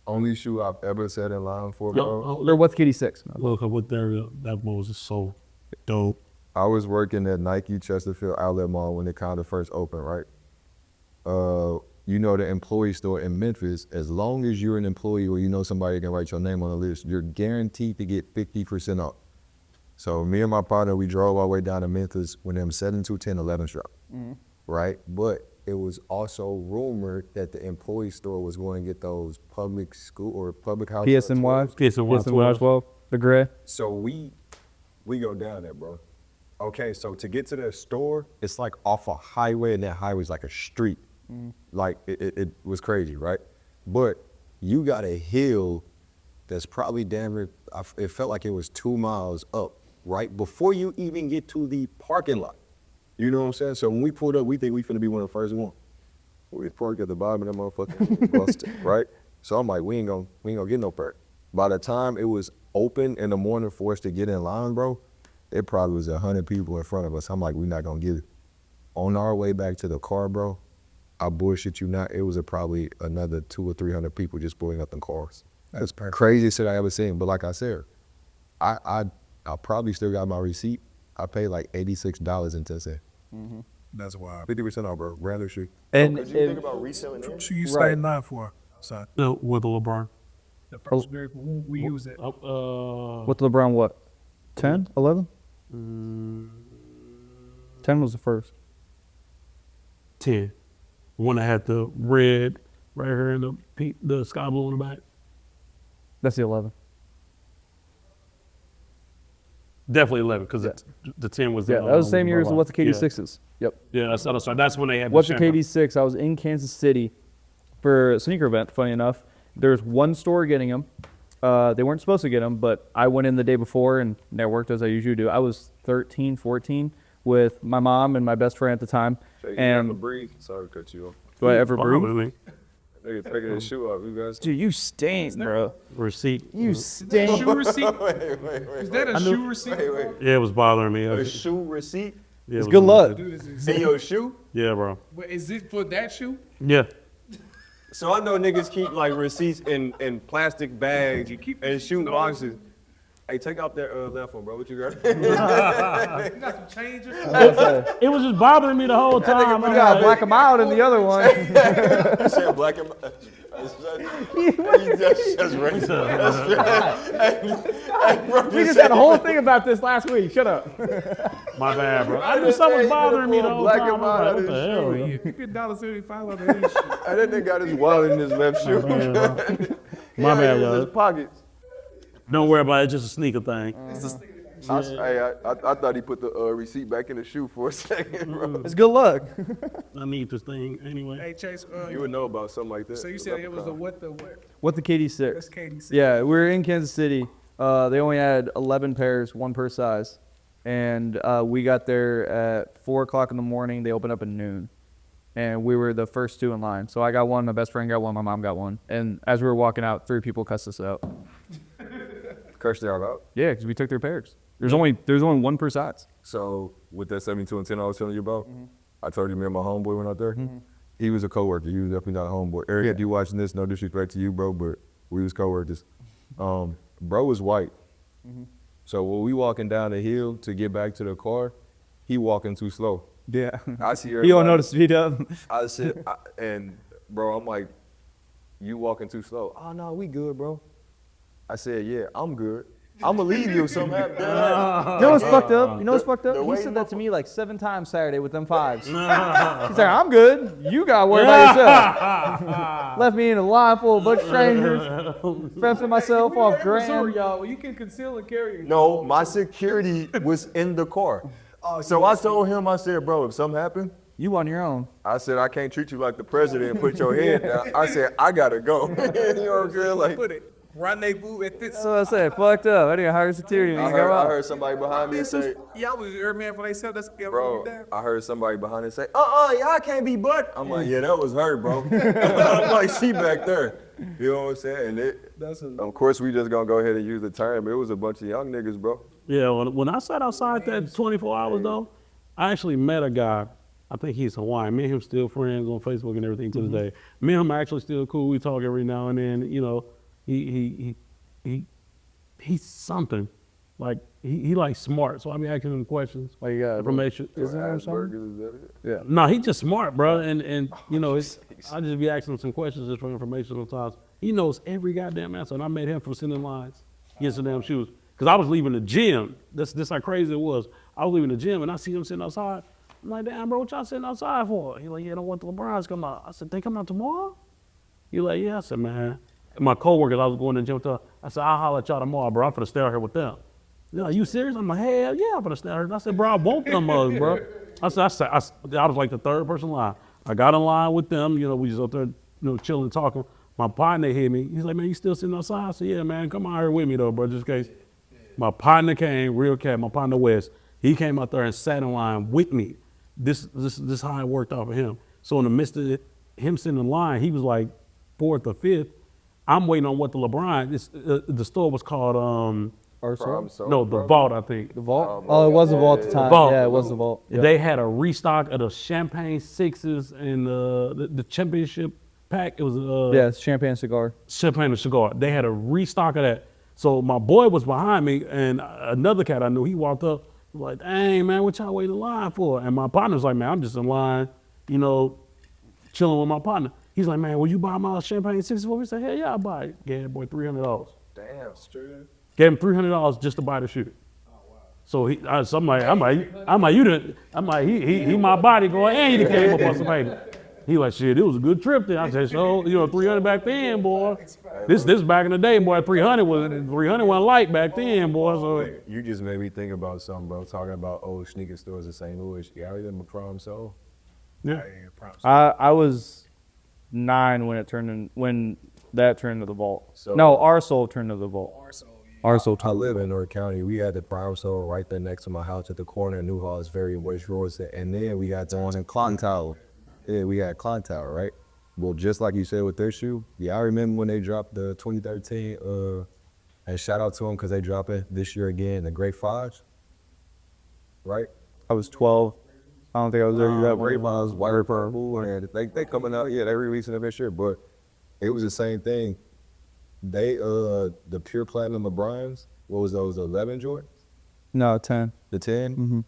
Only shoe I've ever sat in line for, bro. Or What the KD six. Look at what that was just so dope. I was working at Nike Chesterfield Outlet Mall when it kind of first opened, right? You know, the employee store in Memphis, as long as you're an employee or you know somebody can write your name on the list, you're guaranteed to get 50% off. So me and my partner, we drove our way down to Memphis when them 7-2-10 11 drop, right? But it was also rumored that the employee store was going to get those public school or public house. PSNY. PSNY 12. The gray. So we go down there, bro. Okay, so to get to the store, it's like off a highway, and that highway's like a street. Like, it was crazy, right? But you got a hill that's probably damn near, it felt like it was 2 miles up, right? Before you even get to the parking lot. You know what I'm saying? So when we pulled up, we think we finna be one of the first one. We parked at the bottom of that motherfucker, busted, right? So I'm like, we ain't gonna get no perk. By the time it was open in the morning for us to get in line, bro, it probably was 100 people in front of us. I'm like, we're not gonna get it. On our way back to the car, bro, I bullshit you not, it was probably another 200 or 300 people just pulling up in cars. That's the craziest shit I ever seen. But like I said, I probably still got my receipt. I paid like $86.10. That's wild. 50% off, bro. Random shoe. And Did you think about reselling it? Should you Right. stay in line for, son? With the LeBron. The first very we use it. with LeBron, what? 10? 11? 10 was the first. 10. One that had the red right here and the sky blue in the back. That's the 11. Definitely 11 because the 10 was the Yeah, that was the same year as the What the KD yeah. sixes. Yep. Yeah, that's when they had What's the Shamrock. KD six? I was in Kansas City for a sneaker event. Funny enough, there's one store getting them. They weren't supposed to get them, but I went in the day before and networked as I usually do. I was 13, 14 with my mom and my best friend at the time. And breathe. Sorry to cut you off. do I ever breathe? Probably. Nigga taking his shoe off. You guys. Dude, you stink, bro. Receipt. You stink. Shoe receipt? Is that a shoe receipt? Yeah, it was bothering me. A shoe receipt? Yeah, It's it good was- luck. Dude, is In your shoe? Yeah, bro. is it for that shoe? Yeah. So I know niggas keep like receipts in plastic bags and shoe boxes. Hey, take out that left one, bro. What you got? You got some changes? It was just bothering me the whole time. You gotta black them out in the other one. You said black and just We just had a whole thing about this last week. Shut up. My bad, bro. I knew something was bothering me the whole Black time. and I mild was like, what the hell, bro? You get $1.75 on that shit. And then they got his wallet in his left shoe. My bad, bro. My bad, His bro. pockets. Don't worry about it. It's just a sneaker thing. I thought he put the receipt back in the shoe for a second, bro. It's good luck. I need this thing anyway. Hey, Chase, You would know about something like that. so you said it was a what the what? What the KD six? That's KD six. Yeah, we were in Kansas City. They only had 11 pairs, one per size. And we got there at 4 o'clock in the morning. They opened up at noon. And we were the first two in line. So I got one, my best friend got one, my mom got one. And as we were walking out, 3 people cussed us out. Cursed y'all out. Yeah, because we took their pairs. There's only one per size. So with that 72 and 10 I was telling you about, I told you me and my homeboy went out there. He was a coworker. He was definitely not a homeboy. Eric, if you watching this, no disrespect to you, bro, but we was coworkers. Bro was white. So when we walking down the hill to get back to the car, he walking too slow. Yeah. I see You don't know to speed up. I said, and bro, I'm like, you walking too slow. Oh no, we good, bro. I said, yeah, I'm good. I'm gonna leave you if something happens. You know what's fucked up? You know what's fucked up? He said that to me like 7 times Saturday with them fives. He's like, I'm good. You gotta worry about yourself. Left me in a line full of a bunch of strangers. Fencing myself off Missouri, grand. y'all. You can conceal and carry. No, my security was in the car. So I told him, I said, bro, if something happened, You on your own. I said, I can't treat you like the president and put your head down. I said, I gotta go. You know what I'm saying? Like, Put it. rendezvous at this. That's what I said. Fucked up. I didn't hire security. I heard somebody behind me say, Y'all was your man for themselves. That's bro, I heard somebody behind me say, y'all can't be butt. I'm like, yeah, that was her, bro. I'm like, she back there. You know what I'm saying? And of course, we just gonna go ahead and use the term. It was a bunch of young niggas, bro. Yeah, when I sat outside that 24 hours though, I actually met a guy. I think he's Hawaiian. Me and him still friends on Facebook and everything to this day. Me and him are actually still cool. We talk every now and then. You know, he's something. Like he like smart. So I be asking him questions. Like you got Information. Is that or something? Asperger's, is that it? Yeah. No, he's just smart, bro. And you know, I just be asking him some questions just for information sometimes. He knows every goddamn answer. And I made him from sitting in lines, getting some damn shoes. Because I was leaving the gym. This how crazy it was. I was leaving the gym and I see him sitting outside. I'm like, damn, bro, what y'all sitting outside for? He like, yeah, I don't want the LeBrons come out. I said, they come out tomorrow? He like, yeah. I said, man. And my coworkers, I was going to the gym with, I said, I'll holler at y'all tomorrow, bro. I'm finna stay out here with them. They're like, you serious? I'm like, hell yeah, I'm finna stay out here. I said, bro, I want them mugs, bro. I was like the third person in line. I got in line with them. You know, we just up there, you know, chilling, talking. My partner hit me. He's like, man, you still sitting outside? I said, yeah, man, come out here with me though, bro, just in case. My partner came, real cat, my partner West. He came out there and sat in line with me. This how it worked out for him. So in the midst of him sitting in line, he was like fourth or fifth. I'm waiting on what the LeBron. The store was called Arsenal? the Vault, I think. The Vault? Oh, it was the Vault at the time. Vault. Yeah, it was the Vault. Yep. They had a restock of the Champagne Sixes and the championship pack. It was Yeah, it's champagne cigar. Champagne and cigar. They had a restock of that. So my boy was behind me, and another cat I knew, he walked up, like, dang, man, what y'all waiting in line for? And my partner's like, man, I'm just in line, you know, chilling with my partner. He's like, man, will you buy my Champagne Sixes for me? I said, hell yeah, I'll buy it. Gave that boy $300. Damn, straight. Gave him $300 just to buy the shoe. So I'm like, he my body going, and he done came up on some paper. He like, shit, it was a good trip then. I said, so, you know, 300 back then, boy. This back in the day, boy, 300 wasn't light back then, boy. So You just made me think about something, bro. Talking about old sneaker stores in St. Louis. You ever been to Prom Soul? yeah. I was 9 when that turned to the Vault. So- No, our soul turned to the Vault. Our soul I turned. live in North County. We had the Prom Soul right there next to my house at the corner of New Hall. It's very West Royce. And then we got the one in Clock Tower. Yeah, we had Clock Tower, right? Well, just like you said with their shoe, yeah, I remember when they dropped the 2013, and shout out to them because they drop it this year again, the Great Fives, right? I was 12. I don't think I was there yet. Great Fives, WYR Purple, and they coming out, yeah, they releasing them this year, but it was the same thing. They, the Pure Platinum LeBrons, what was those, 11 Jordans? No, 10. The 10? Mm-hmm.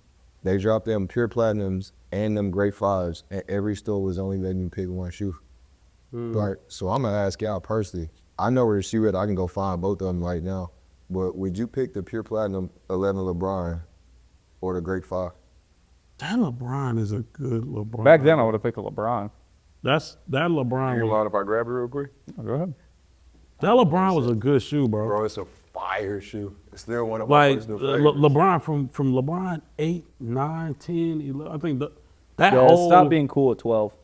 They dropped them Pure Platinums and them Great Fives, and every store was only letting you pick one shoe. Right. So I'm gonna ask y'all personally. I know where the shoe at. I can go find both of them right now. But would you pick the Pure Platinum 11 LeBron or the Great Five? That LeBron is a good LeBron. Back then, I would have picked a LeBron. That You LeBron. mind if I grab it real quick? Oh, go ahead. That LeBron was a good shoe, bro. Bro, it's a fire shoe. It's still one of my Like personal favorites. LeBron from LeBron 8, 9, 10, 11. I think that Yeah, whole stop being cool at 12.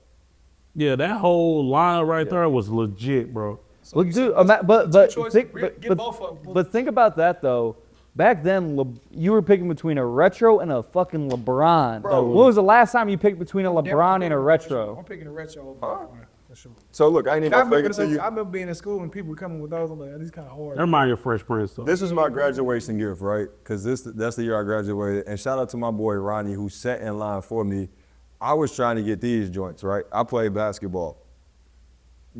yeah, that whole line right there was legit, bro. Look, dude, but think about that though. Back then, you were picking between a retro and a fucking LeBron. Bro. When was the last time you picked between a LeBron and a retro? I'm picking a retro. For sure. So look, I ain't even I gonna fake remember, it to you. I remember being in school and people were coming with those. I'm like, these kind of hard. That remind you of Fresh Prince, though. This is my graduation gift, right? Because that's the year I graduated. And shout out to my boy Ronnie who sat in line for me. I was trying to get these joints, right? I played basketball.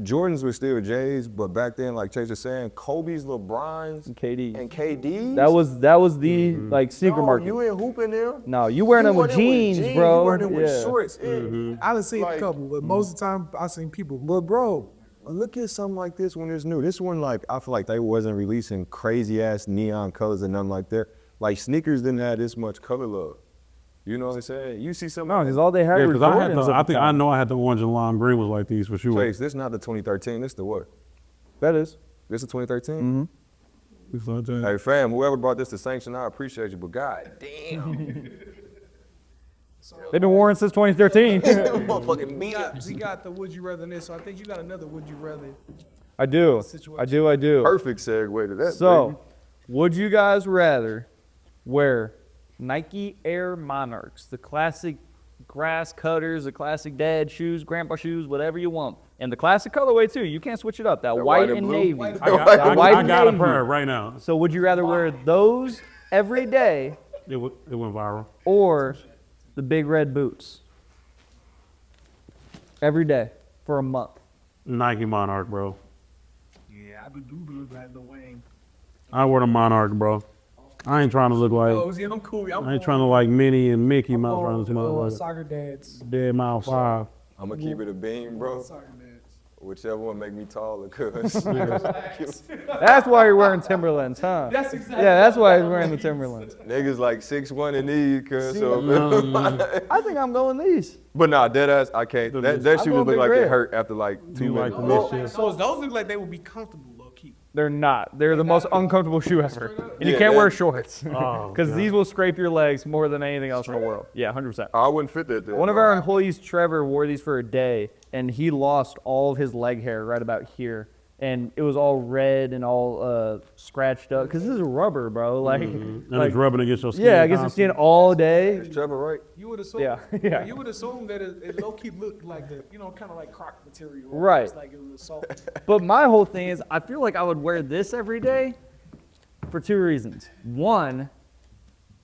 Jordans were still J's, but back then, like Chase was saying, Kobe's, LeBron's, KD. and KD's. That was the like sneaker no, market. you ain't hooping them. No, you wearing them with jeans, bro. You wearing them with Yeah. shorts. I done seen Like- a couple, but most of the time I seen people. But bro, look at something like this when it's new. This one, like, I feel like they wasn't releasing crazy ass neon colors and nothing like that. Like sneakers didn't have this much color love. You know what I'm saying? You see something. No, because all they had Yeah, were because Jordans. I think I know I had the orange and lime green was like these for sure. Chase, this not the 2013. This the what? That is. This the 2013. Mm-hmm. Hey fam, whoever brought this to sanction, I appreciate you. But god damn, They've been worn since 2013. motherfucking He got the would you rather in this, so I think you got another would you rather. I do. I do. Perfect segue to that. So, baby. would you guys rather wear Nike Air Monarchs, the classic grass cutters, the classic dad shoes, grandpa shoes, whatever you want, and the classic colorway too? You can't switch it up. That white and blue? navy. I That white and got a navy. pair right now. So, would you rather wear those every day It went viral. or the big red boots every day for a month? Nike Monarch, bro. Yeah, I do look like the Wayne. I wear the Monarch, bro. I ain't trying to look like. Oh, see, I'm cool. I ain't trying to like Minnie and Mickey Mouse around this motherfucker. Soccer dads. Dead Mile 5. I'm gonna keep it a beam, bro. Soccer dads. Whichever one make me taller, cuz. That's why you're wearing Timberlands, huh? That's exactly. Yeah, that's why he's wearing the Timberlands. Niggas like 6'1" in these, cuz. So, I think I'm going these. but nah, dead ass, I can't. That shoe I'm going look like big it red. hurt after like 2 You like minutes. the bro. mischief? So those look like they would be comfortable, low key. They're not. They're the most uncomfortable shoe ever. And you Yeah, can't that- wear shorts. Oh, Because God. these will scrape your legs more than anything else in the world. Yeah, 100%. I wouldn't fit that there. One of bro. our employees, Trevor, wore these for a day, and he lost all of his leg hair right about here. And it was all red and all scratched up. Because this is rubber, bro. Like, And it's rubbing against your skin. yeah, I guess it's skin all day. Trevor, right? You would assume. Yeah, yeah. You would assume that it low key looked like the, kind of like croc material. Right. It's like it was soft. But my whole thing is, I feel like I would wear this every day for two reasons. One,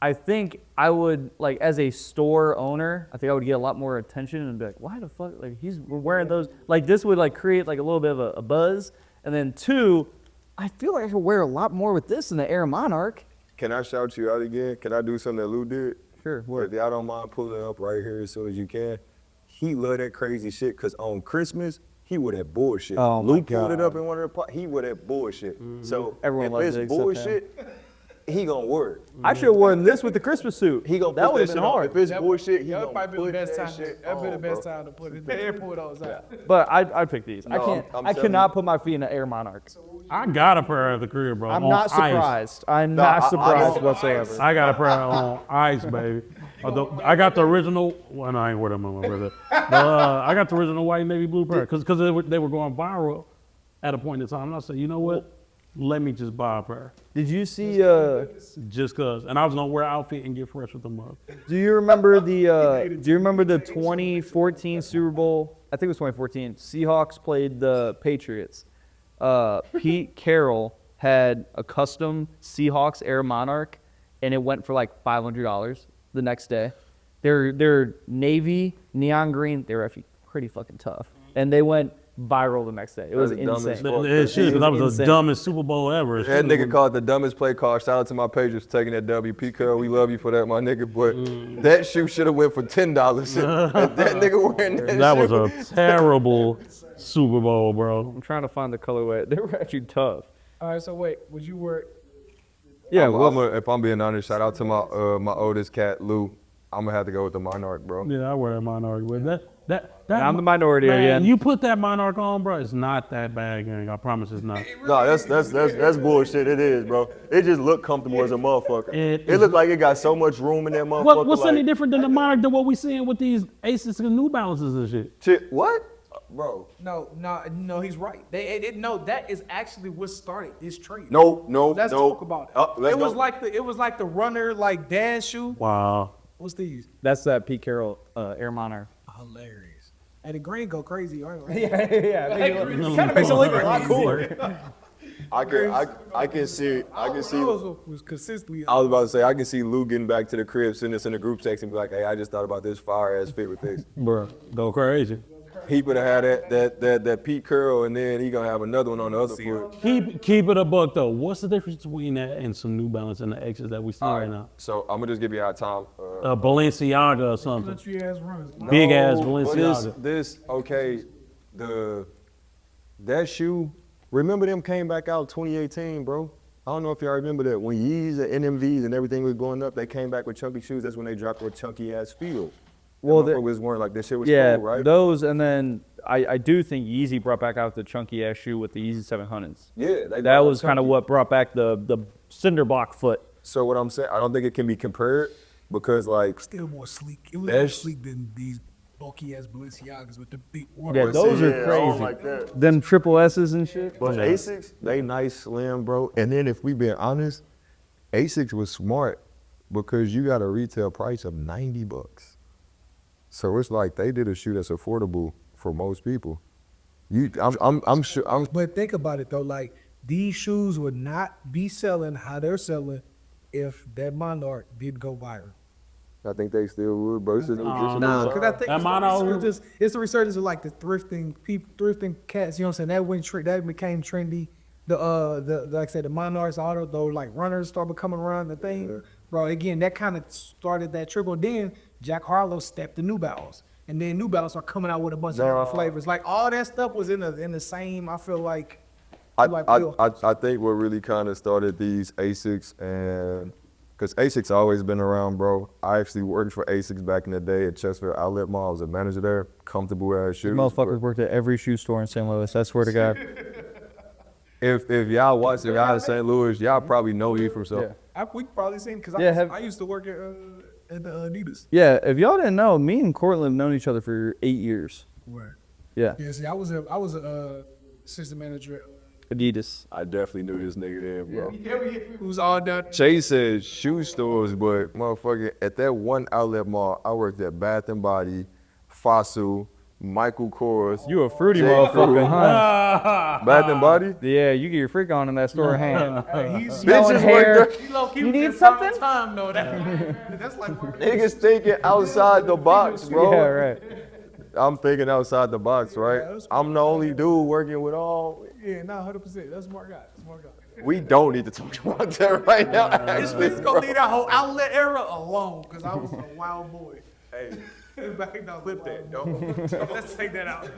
I think I would, like, as a store owner, I think I would get a lot more attention and be like, why the fuck, like, we're wearing those. Like, this would, like, create, like, a little bit of a buzz. And then two, I feel like I could wear a lot more with this than the Air Monarch. Can I shout you out again? Can I do something that Lou did? Sure, what? If y'all don't mind pulling it up right here as soon as you can. He love that crazy shit because on Christmas, he would that bullshit. Oh, Lou my pulled it God. up in one of the he would that bullshit. So Everyone if loves it's it except him. bullshit, he gonna work. I should have worn this with the Christmas suit. He gonna that put would have shit been on. hard. If it's bullshit, he That gonna might be the put best that time. shit That'd be the on, best bro. time to put it. The airport those out. But I'd pick these. I No, can't. I'm I telling cannot you. put my feet in an Air Monarch. I got a pair at the crib, bro. I'm on not ice. surprised. I'm not surprised whatsoever. I got a pair on ice, baby. I got the original. Well, no, I ain't wear them on my brother. I got the original white and navy blue pair because they were going viral at a point in time. And I said, you know what? Let me just buy a pair Did you see? just cause. And I was gonna wear an outfit and get fresh with them up. Do you remember the 2014 Super Bowl? I think it was 2014. Seahawks played the Patriots. Pete Carroll had a custom Seahawks Air Monarch, and it went for like $500 the next day. They're navy, neon green. They were actually pretty fucking tough, and they went viral the next day. It was That's dumb as insane. fuck. It should, because that was insane. the dumbest Super Bowl ever. It That should've nigga been- called the dumbest play call. Shout out to my pagers for taking that WP curl. We love you for that, my nigga. But that shoe should have went for $10. And that nigga wearing that That shoe. was a terrible Super Bowl, bro. I'm trying to find the colorway. They were actually tough. All right, so wait, would you wear? Yeah, If I'm being honest, shout out to my oldest cat, Lou. I'm gonna have to go with the Monarch, bro. Yeah, I wear a Monarch with that. I'm the minority man, again. You put that Monarch on, bro. It's not that bad, gang. I promise it's not. No, that's bullshit. It is, bro. It just look comfortable as a motherfucker. It It look like it got so much room in that motherfucker. What's like, any different than the Monarch than what we seeing with these Asics and New Balances and shit? shit, what? Bro. No, he's right. No, that is actually what started this trend. No. Let's no. talk about it. Let's It was go. like the runner like dad shoe. Wow. What's these? That's that Pete Carroll Air Monarch. Hilarious. And the green go crazy. Aren't they? Yeah, it kind of makes it look a lot cooler. I can see. Those was consistently. I was about to say I can see Lou getting back to the crib, sending us in the group text and be like, "Hey, I just thought about this fire ass fit with this." Bro, go crazy. He would have had that Pete curl, and then he gonna have another one on the other foot. Keep it a buck though. What's the difference between that and some New Balance and the X's that we see All right right, now? so I'm gonna just give you our time. Balenciaga or something. Country ass runners. Big ass No, but Balenciaga. This okay, that shoe. Remember them came back out 2018, bro. I don't know if y'all remember that when Yeezys and NMVs and everything was going up, they came back with chunky shoes. That's when they dropped their chunky ass feel. Well, Well, was weren't like this shit was Yeah, cool, right? those, and then I do think Yeezy brought back out the chunky ass shoe with the Yeezy 700s. Yeah, That was kind of what brought back the cinder block foot. So what I'm saying, I don't think it can be compared because like Still more sleek. It was That's- more sleek than these bulky ass Balenciagas with the big Yeah, those are crazy. Like that. Them triple S's and shit. But Asics, they nice, slim, bro. And then if we being honest, Asics was smart because you got a retail price of $90. So it's like they did a shoe that's affordable for most people. I'm sure. But think about it though, like these shoes would not be selling how they're selling if that Monarch did go viral. I think they still would, bro. It's a new Nah. Because I think That it's Monarch- it's the resurgence of like the thrifting people, thrifting cats. You know what I'm saying? That went that became trendy. The like I said, the Monarchs, all those like runners started coming around the thing, bro. Again, that kind of started that trickle. Then Jack Harlow stepped the New Balance, and then New Balance are coming out with a bunch of different flavors. Like all that stuff was in the same. I feel like. I think what really kind of started these Asics, and because Asics always been around, bro. I actually worked for Asics back in the day at Chesterfield Outlet Mall. I was a manager there, comfortable ass shoes. Motherfuckers worked at every shoe store in St. Louis. I swear to God. If y'all watch the guy in St. Louis, y'all probably know he from something. We probably seen because Yeah, I used to work at the Adidas. Yeah, if y'all didn't know, me and Cortland have known each other for 8 years. Where? Yeah, Yeah, see, I was a assistant manager Adidas. I definitely knew this nigga then, bro. who was all done. Chase said shoe stores, but motherfucker, at that one outlet mall, I worked at Bath and Body, Fossil, Michael Kors. You a fruity J. motherfucker, Crew. huh? Bath and Body? Yeah, you get your freak on in that store hand. He's Smelling Bitches hair. work there. You need something? Time though. That's like Niggas thinking outside the box, bro. Yeah, right. I'm thinking outside the box, right? I'm the only dude working with all. yeah, no, 100%. That's smart guy. Smart guy. We don't need to talk about that right now. This bitch gonna leave that whole outlet era alone because I was a wild boy. Hey, Back down, flip that, dog. Let's take that out.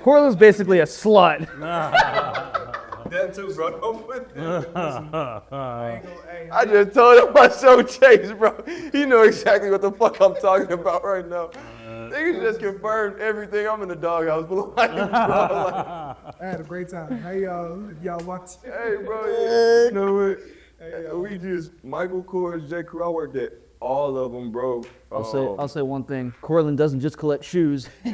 Cortland's basically a slut. That too, bro. Don't put that. Hey, I just told him I showed Chase, bro. He know exactly what the fuck I'm talking about right now. Niggas just confirmed everything. I'm in the doghouse, but like, bro, I had a great time. Hey, y'all watch. hey, bro, yeah, you know what? Hey, we just Michael Kors, J. Crew. I worked at all of them, bro. I'll say one thing. Cortland doesn't just collect shoes. He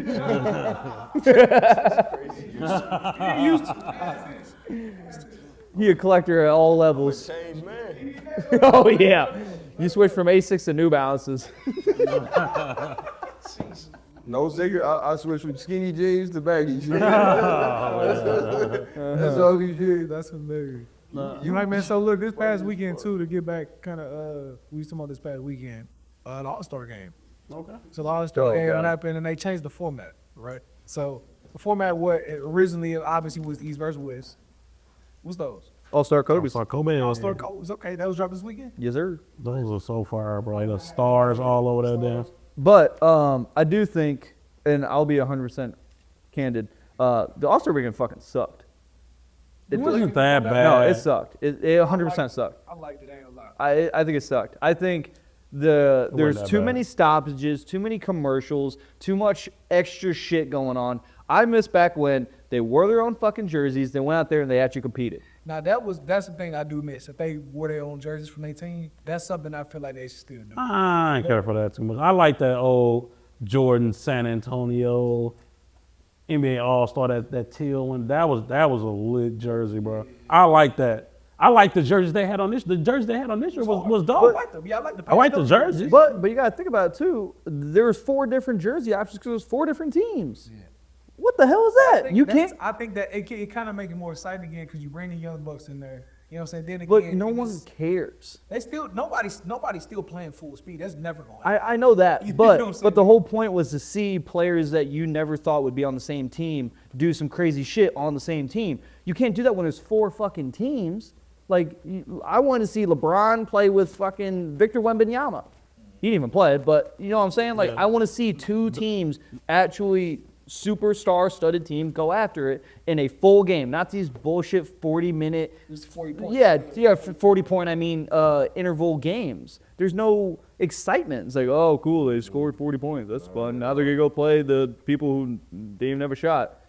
a collector at all levels. Change, man. Oh yeah. You switch from Asics to New Balances. No cigarette. I switched from skinny jeans to baggy jeans. That's all we did. That's hilarious. You like, man, so look, this past weekend too, to get back kind of, we was talking about this past weekend, the All-Star game. Okay. So the All-Star game God. happened and they changed the format, right? So the format, what it originally obviously was East versus West. What's those? All-Star Kobe's. Kobe. All-Star was okay. That was dropped this weekend. Yes, sir. Those are so far, bro. Like the stars all over that damn. But I do think, and I'll be 100% candid, the All-Star weekend fucking sucked. It wasn't that bad. No, it sucked. It 100% sucked. I liked it, ain't a lot. I think it sucked. I think there's that too bad. many stoppages, too many commercials, too much extra shit going on. I miss back when they wore their own fucking jerseys, they went out there and they actually competed. Now that's the thing I do miss. If they wore their own jerseys from their team, that's something I feel like they should still do. I ain't care for that too much. I like that old Jordan San Antonio NBA All-Star, that teal one. That was a lit jersey, bro. I like that. I like the jerseys they had on this. The jersey they had on this year was dope. I like them. Yeah, I like the. I like the jersey. But you gotta think about it too. There's 4 different jersey options because there's 4 different teams. Yeah. What the hell is that? You can't. I think that it kind of make it more exciting again because you bring the young bucks in there. You know what I'm saying? Then again, Look, no it one just- cares. They still nobody's still playing full speed. That's never going. I know that, You know but what I'm saying? but the whole point was to see players that you never thought would be on the same team do some crazy shit on the same team. You can't do that when there's 4 fucking teams. Like I want to see LeBron play with fucking Victor Wembanyama. He didn't even play, but you know what I'm saying? Like I want to see 2 teams actually superstar-studded team go after it in a full game, not these bullshit 40-minute. Just 40 points. Yeah, 40-point. I mean, interval games. There's no excitement. It's like, oh, cool, they scored 40 points. That's fun. Now they're gonna go play the people who didn't even have a shot.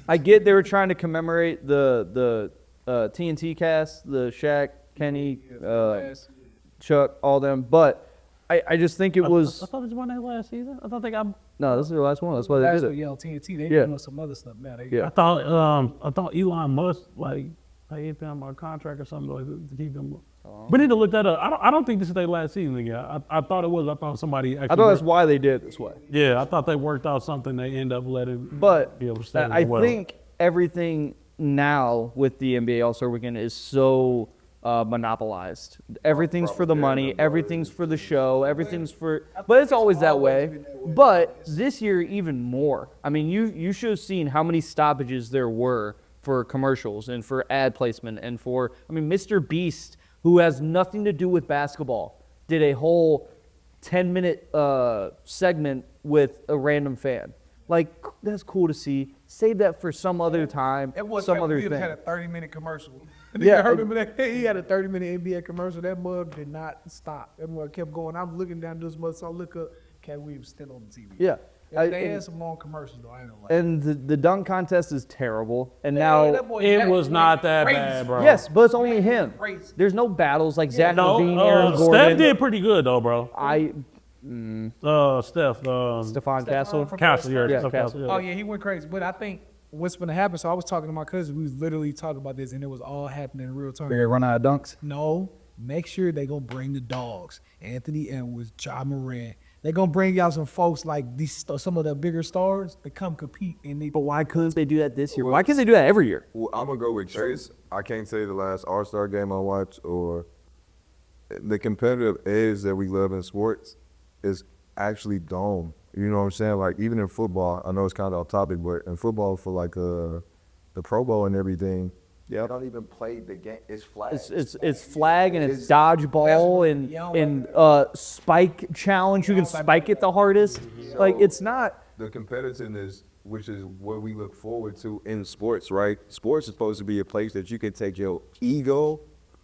I get they were trying to commemorate the TNT cast, the Shaq, Kenny, Chuck, all them, but I just think it was I thought this won that last season. I thought they got. no. This is their last one. That's why they Last did week, it. yeah, on TNT, they Yeah. doing some other stuff now. They, Yeah. I thought Elon Musk like paid them a contract or something like to keep them. We need to look that up. I don't think this is their last season again. I thought it was. I thought somebody actually. I thought that's why they did it this way. Yeah, I thought they worked out something. They end up letting. But be able to stay I as well. think everything now with the NBA All-Star Weekend is so monopolized. Everything's for the money. Everything's for the show. Everything's for. But it's always that way. But this year even more. I mean, you should have seen how many stoppages there were for commercials and for ad placement and for. I mean, Mr. Beast, who has nothing to do with basketball, did a whole 10-minute segment with a random fan. Like, that's cool to see. Save that for some other time, It was some other we thing. had a 30-minute commercial. Yeah, I remember that. He had a 30-minute NBA commercial. That mug did not stop. That mug kept going. I'm looking down this mug, so I look up. Cat Williams still on the TV. Yeah. They had some long commercials though. I ain't gonna lie. And the dunk contest is terrible. And Man, now, that boy It Zach was not that crazy. bad, bro. yes, but it's only him. Crazy. There's no battles like Zach No, Levine, Aaron Steph Gordon. did pretty good though, bro. Steph. Stephon Castle. Castle, yeah, Yeah, Steph Castle. Castle, Oh yeah. yeah, he went crazy. But I think what's gonna happen. So I was talking to my cousin. We was literally talking about this, and it was all happening in real time. They run out of dunks. No, make sure they gonna bring the dogs. Anthony Edwards, Ja Morant. They gonna bring y'all some folks like these, some of the bigger stars to come compete. And they, But why couldn't they do that this year? Why can't they do that every year? Well, I'm gonna go with Chase. I can't say the last All-Star game I watched or the competitive edge that we love in sports is actually dome. You know what I'm saying? Like even in football, I know it's kind of off topic, but in football for like the Pro Bowl and everything, they don't even play the game. It's flag. It's flag and it's dodgeball and spike challenge. Who can spike it the hardest? Like it's not. The competitiveness, which is what we look forward to in sports, right? Sports is supposed to be a place that you can take your ego,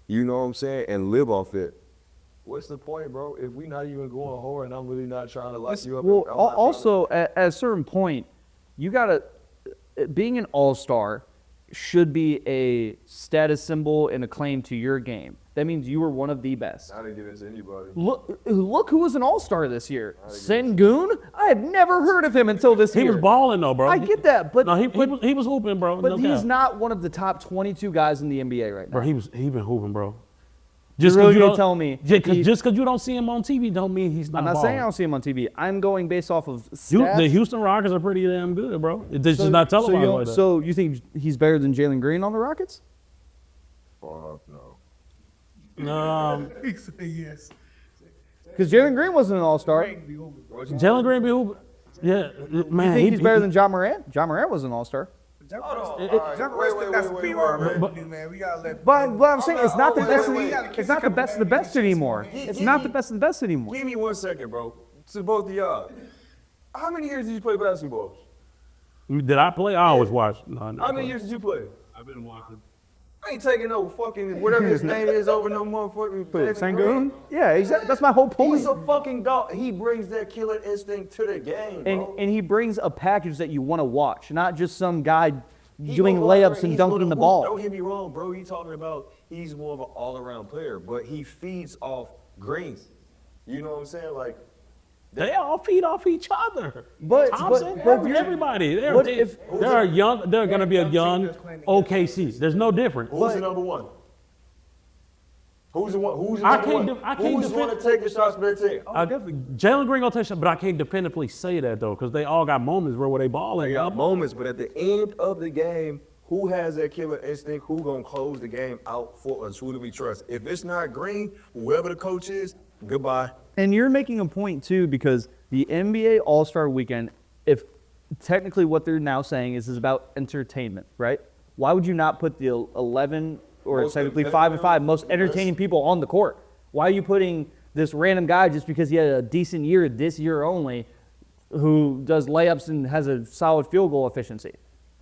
you know what I'm saying, and live off it. What's the point, bro? If we not even going hard and I'm really not trying to lock you up. Well, I'm not trying to- also at a certain point, you gotta being an all-star should be a status symbol and a claim to your game. That means you were one of the best. I didn't give it to anybody. Look who was an all-star this year. Sengun? I have never heard of him until this He year. was balling though, bro. I get that, but No, he was hooping, bro. but no he's cap. not one of the top 22 guys in the NBA right now. Bro, he been hooping, bro. You're 'cause really you gonna don't- tell me just he- because you don't see him on TV don't mean he's not. I'm not balling. saying I don't see him on TV. I'm going based off of The stats. Houston Rockets are pretty damn good, bro. It's just not so televised you, like that. so you think he's better than Jalen Green on the Rockets? Fuck no. he said yes. Because Jalen Green wasn't an all-star. Jalen Green be hooping. Yeah, man. You think he's better than John Morant? John Morant was an all-star. Wait, Man, we gotta let. But I'm saying it's not the best. wait, wait. It's not the best of the best anymore. It's not the best of the best anymore. Give me 1 second, bro. To both of y'all. How many years did you play basketball? Did I play? I always watch. No, How many years did you play? I've been watching. I ain't taking no fucking whatever his name is over no motherfucking Sengun? Yeah, exactly. That's my whole point. He's a fucking dog. He brings that killer instinct to the game, bro. And he brings a package that you want to watch, not just some guy He doing gonna go layups out there and he's dunking gonna the hoop. ball. Don't get me wrong, bro. He's talking about he's more of an all-around player, but he feeds off greens. You know what I'm saying? Like, They all feed off each other. But- Thompson, but if you're- everybody. They're going to be a young OKC. There's no difference. who's the number one? Who's the one? Who's the I number can't one? de- I can't Who's defend- going to take the shots for their team? Jalen Green gonna take shot, but I can't definitively say that though, because they all got moments where they balling. They got moments, but at the end of the game, who has that killer instinct? Who gonna close the game out for us? Who do we trust? If it's not Green, whoever the coach is, goodbye. And you're making a point too, because the NBA All-Star Weekend, if technically what they're now saying is about entertainment, right? Why would you not put the 11 or Most technically competitive 5 and 5 most entertaining people on the court? Why are you putting this random guy just because he had a decent year this year only, who does layups and has a solid field goal efficiency?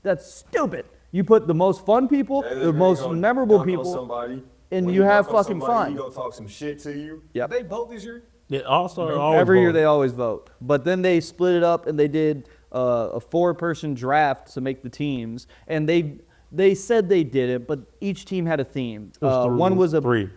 That's stupid. You put the most fun people, the most memorable people, and you have fucking fun. He gonna talk some shit to you. Yep. They vote this year. Yeah, also Every year they always vote. But then they split it up and they did a 4-person draft to make the teams. And they said they did it, but each team had a theme. One was a three.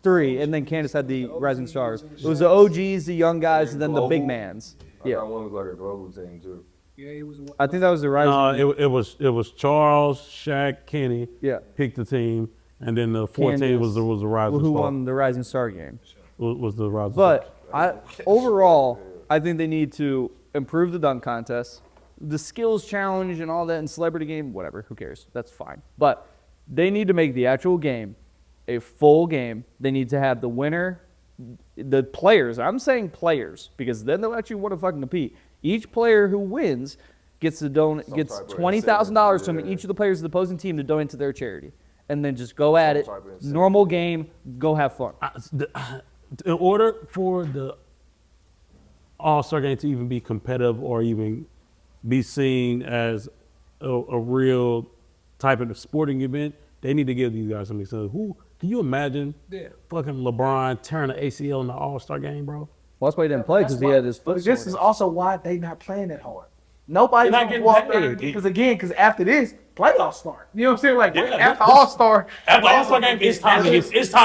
3, and then Candace had the Rising Stars. It was the OGs, the young guys, and then the big mans. I Yeah, thought one was like a global team too. Yeah, it was. I think that was the Rising. No, it was Charles, Shaq, Kenny. Yeah. Picked the team, and then the 14 was the Rising who Star. won the Rising Star game. Was the Rising Star. But overall, I think they need to improve the dunk contest, the skills challenge, and all that in celebrity game. Whatever, who cares? That's fine. But they need to make the actual game a full game. They need to have the winner, the players. I'm saying players because then they'll actually want to fucking compete. Each player who wins gets type of $20,000 from incentive, each of the players of the opposing team to donate to their charity, and then just go at it. type of incentive. Normal game, go have fun. In order for the All-Star game to even be competitive or even be seen as a real type of sporting event, they need to give these guys something. So who can you imagine fucking LeBron tearing the ACL in the All-Star game, bro? Well, that's why he didn't play because he had his foot. But this is also why they not playing that hard. Nobody's They're not gonna getting go out paid. there because after this, playoffs start. You know what I'm saying? Like Yeah, after All Star, At the All-Star game, it's time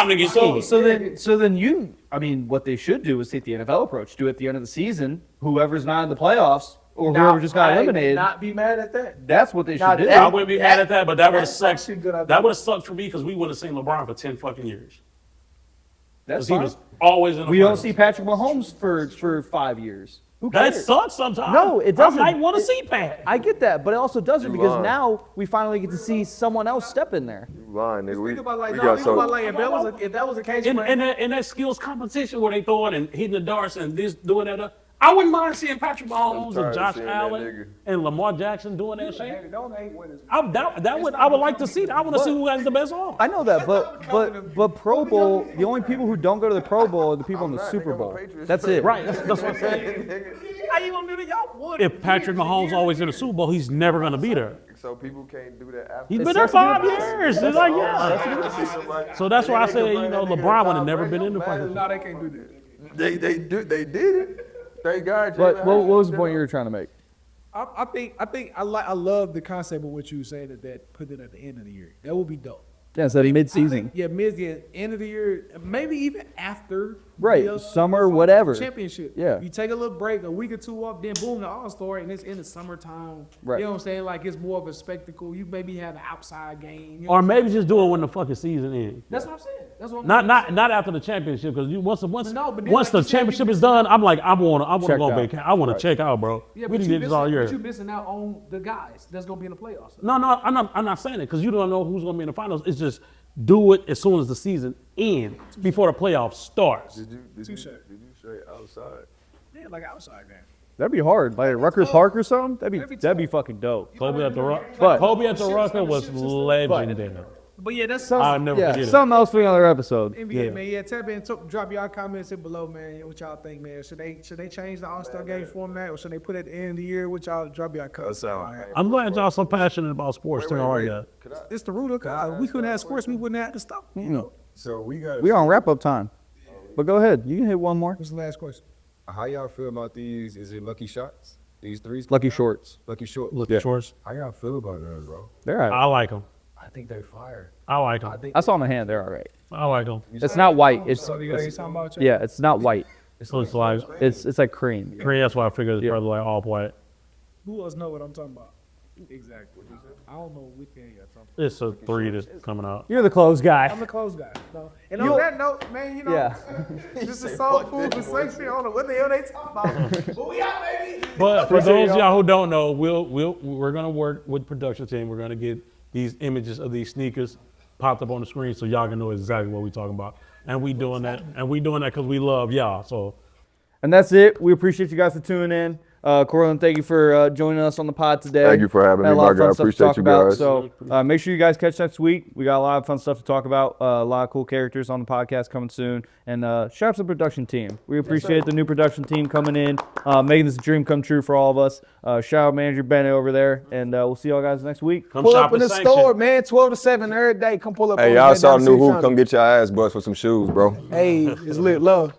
to get So then you, I mean, what they should do is take the NFL approach. Do it at the end of the season. Whoever's not in the playoffs or whoever just got eliminated. Not be mad at that. That's what they should Now do. that- I wouldn't be mad at that, but that would have that's sucked. actually a good idea. That would have sucked for me because we would have seen LeBron for 10 fucking years. That's Because he fine. was always in the We don't finals. see Patrick Mahomes for 5 years. Who That cares? sucks sometimes. No, it doesn't. I might want to see Pat. I get that, but it also doesn't because lying. now we finally get to see someone else step in there. You lying, nigga. Think about like, we no, got think so. about like if that was the case, In, man, in that skills competition where they throwing and hitting the darts and this doing that, I wouldn't mind seeing Patrick Mahomes tired and of Josh seeing that Allen nigga. and Lamar Jackson doing that shit. hey, don't hate winners. I would like to see that. I want to see who has the best arm. I know that, but Pro Bowl, the only people who don't go to the Pro Bowl are the people in the not, Super nigga, I'm a Bowl. Patriots That's fan. it. Right, that's what I'm saying. How you gonna do that? Y'all would. If Patrick Mahomes always in the Super Bowl, he's never gonna be there. So people can't do that after. He's been there 5 years. It's like, yeah. So that's why I say, you know, LeBron would have never been in the fucking. No, they can't do that. They did it. Thank God. But Jalen what Hurts was the did point it. you were trying to make? I love the concept of what you said that put it at the end of the year. That would be dope. Yeah, so mid-season. Yeah, end of the year, maybe even after. Right, the, summer, whatever. Championship. Yeah. You take a little break, a week or two off, then boom, the All-Star, and it's in the summertime. Right. You know what I'm saying? Like it's more of a spectacle. You maybe have an outside game. You know Or what I'm maybe just do it when the fucking season ends. That's what I'm saying. That's what I'm Not after the championship because once no, but then once like the you said, championship you is done, I'm like I want to Check go out. vacation. I want to check out, bro. Yeah, We but did this all year. But you missing out on the guys that's gonna be in the playoffs. No, I'm not saying it because you don't know who's gonna be in the finals. It's just do it as soon as the season ends before the playoffs starts. Did you say outside? Yeah, like outside game. That'd be hard. Like at Rutgers Park or something? That'd be fucking dope. Kobe at the But- Kobe at the Rucker was legendary. But yeah, that's I'll never Yeah, forget it. something else for another episode. NBA, man. Yeah, tap in, drop y'all comments in below, man. What y'all think, man? Should they change the All-Star game format, or should they put it at the end of the year? What y'all drop y'all comments? That's how. All right. I'm glad y'all so passionate about sports. Too. All right, It's the rule. We couldn't have sports. We wouldn't have to stop. You know. So we got. We're on wrap-up time. But go ahead. You can hit one more. What's the last question? How y'all feel about these? Is it lucky shots? These threes? Lucky Shorts. Lucky short. Look, Yeah. shorts. How y'all feel about those, bro? They're all right. I like them. I think they're fire. I like them. I saw my hand. They're all right. I like them. It's not white. It's You talking about? yeah. It's not white. It looks like It's like cream. green. That's why I figured it's Yeah. probably like all white. Who else know what I'm talking about? Exactly. I don't know which game you're talking about. It's a 3 that's coming out. You're the clothes guy. I'm the close guy. No. And On on that note, man, you know, Yeah. this is soul food for sexy. I don't know what the hell they talking about. But we out, baby. But for those of y'all who don't know, we're gonna work with the production team. We're gonna get these images of these sneakers popped up on the screen so y'all can know exactly what we're talking about. And we doing that because we love y'all. So And that's it. We appreciate you guys for tuning in. Corlin, thank you for joining us on the pod today. Thank you for having Had me, a lot my of fun guy. stuff to Appreciate talk you about. guys. So make sure you guys catch next week. We got a lot of fun stuff to talk about. A lot of cool characters on the podcast coming soon. And shout out to the production team. We appreciate the new production team coming in, making this a dream come true for all of us. Shout out manager Bennett over there. And we'll see y'all guys next week. come Pull shop up in and the sanction. store, man. 12 to 7 every day. Come pull up. Hey, on y'all me saw down the new City hoop. Fountain. Come get your ass bust with some shoes, bro. Hey, it's lit love.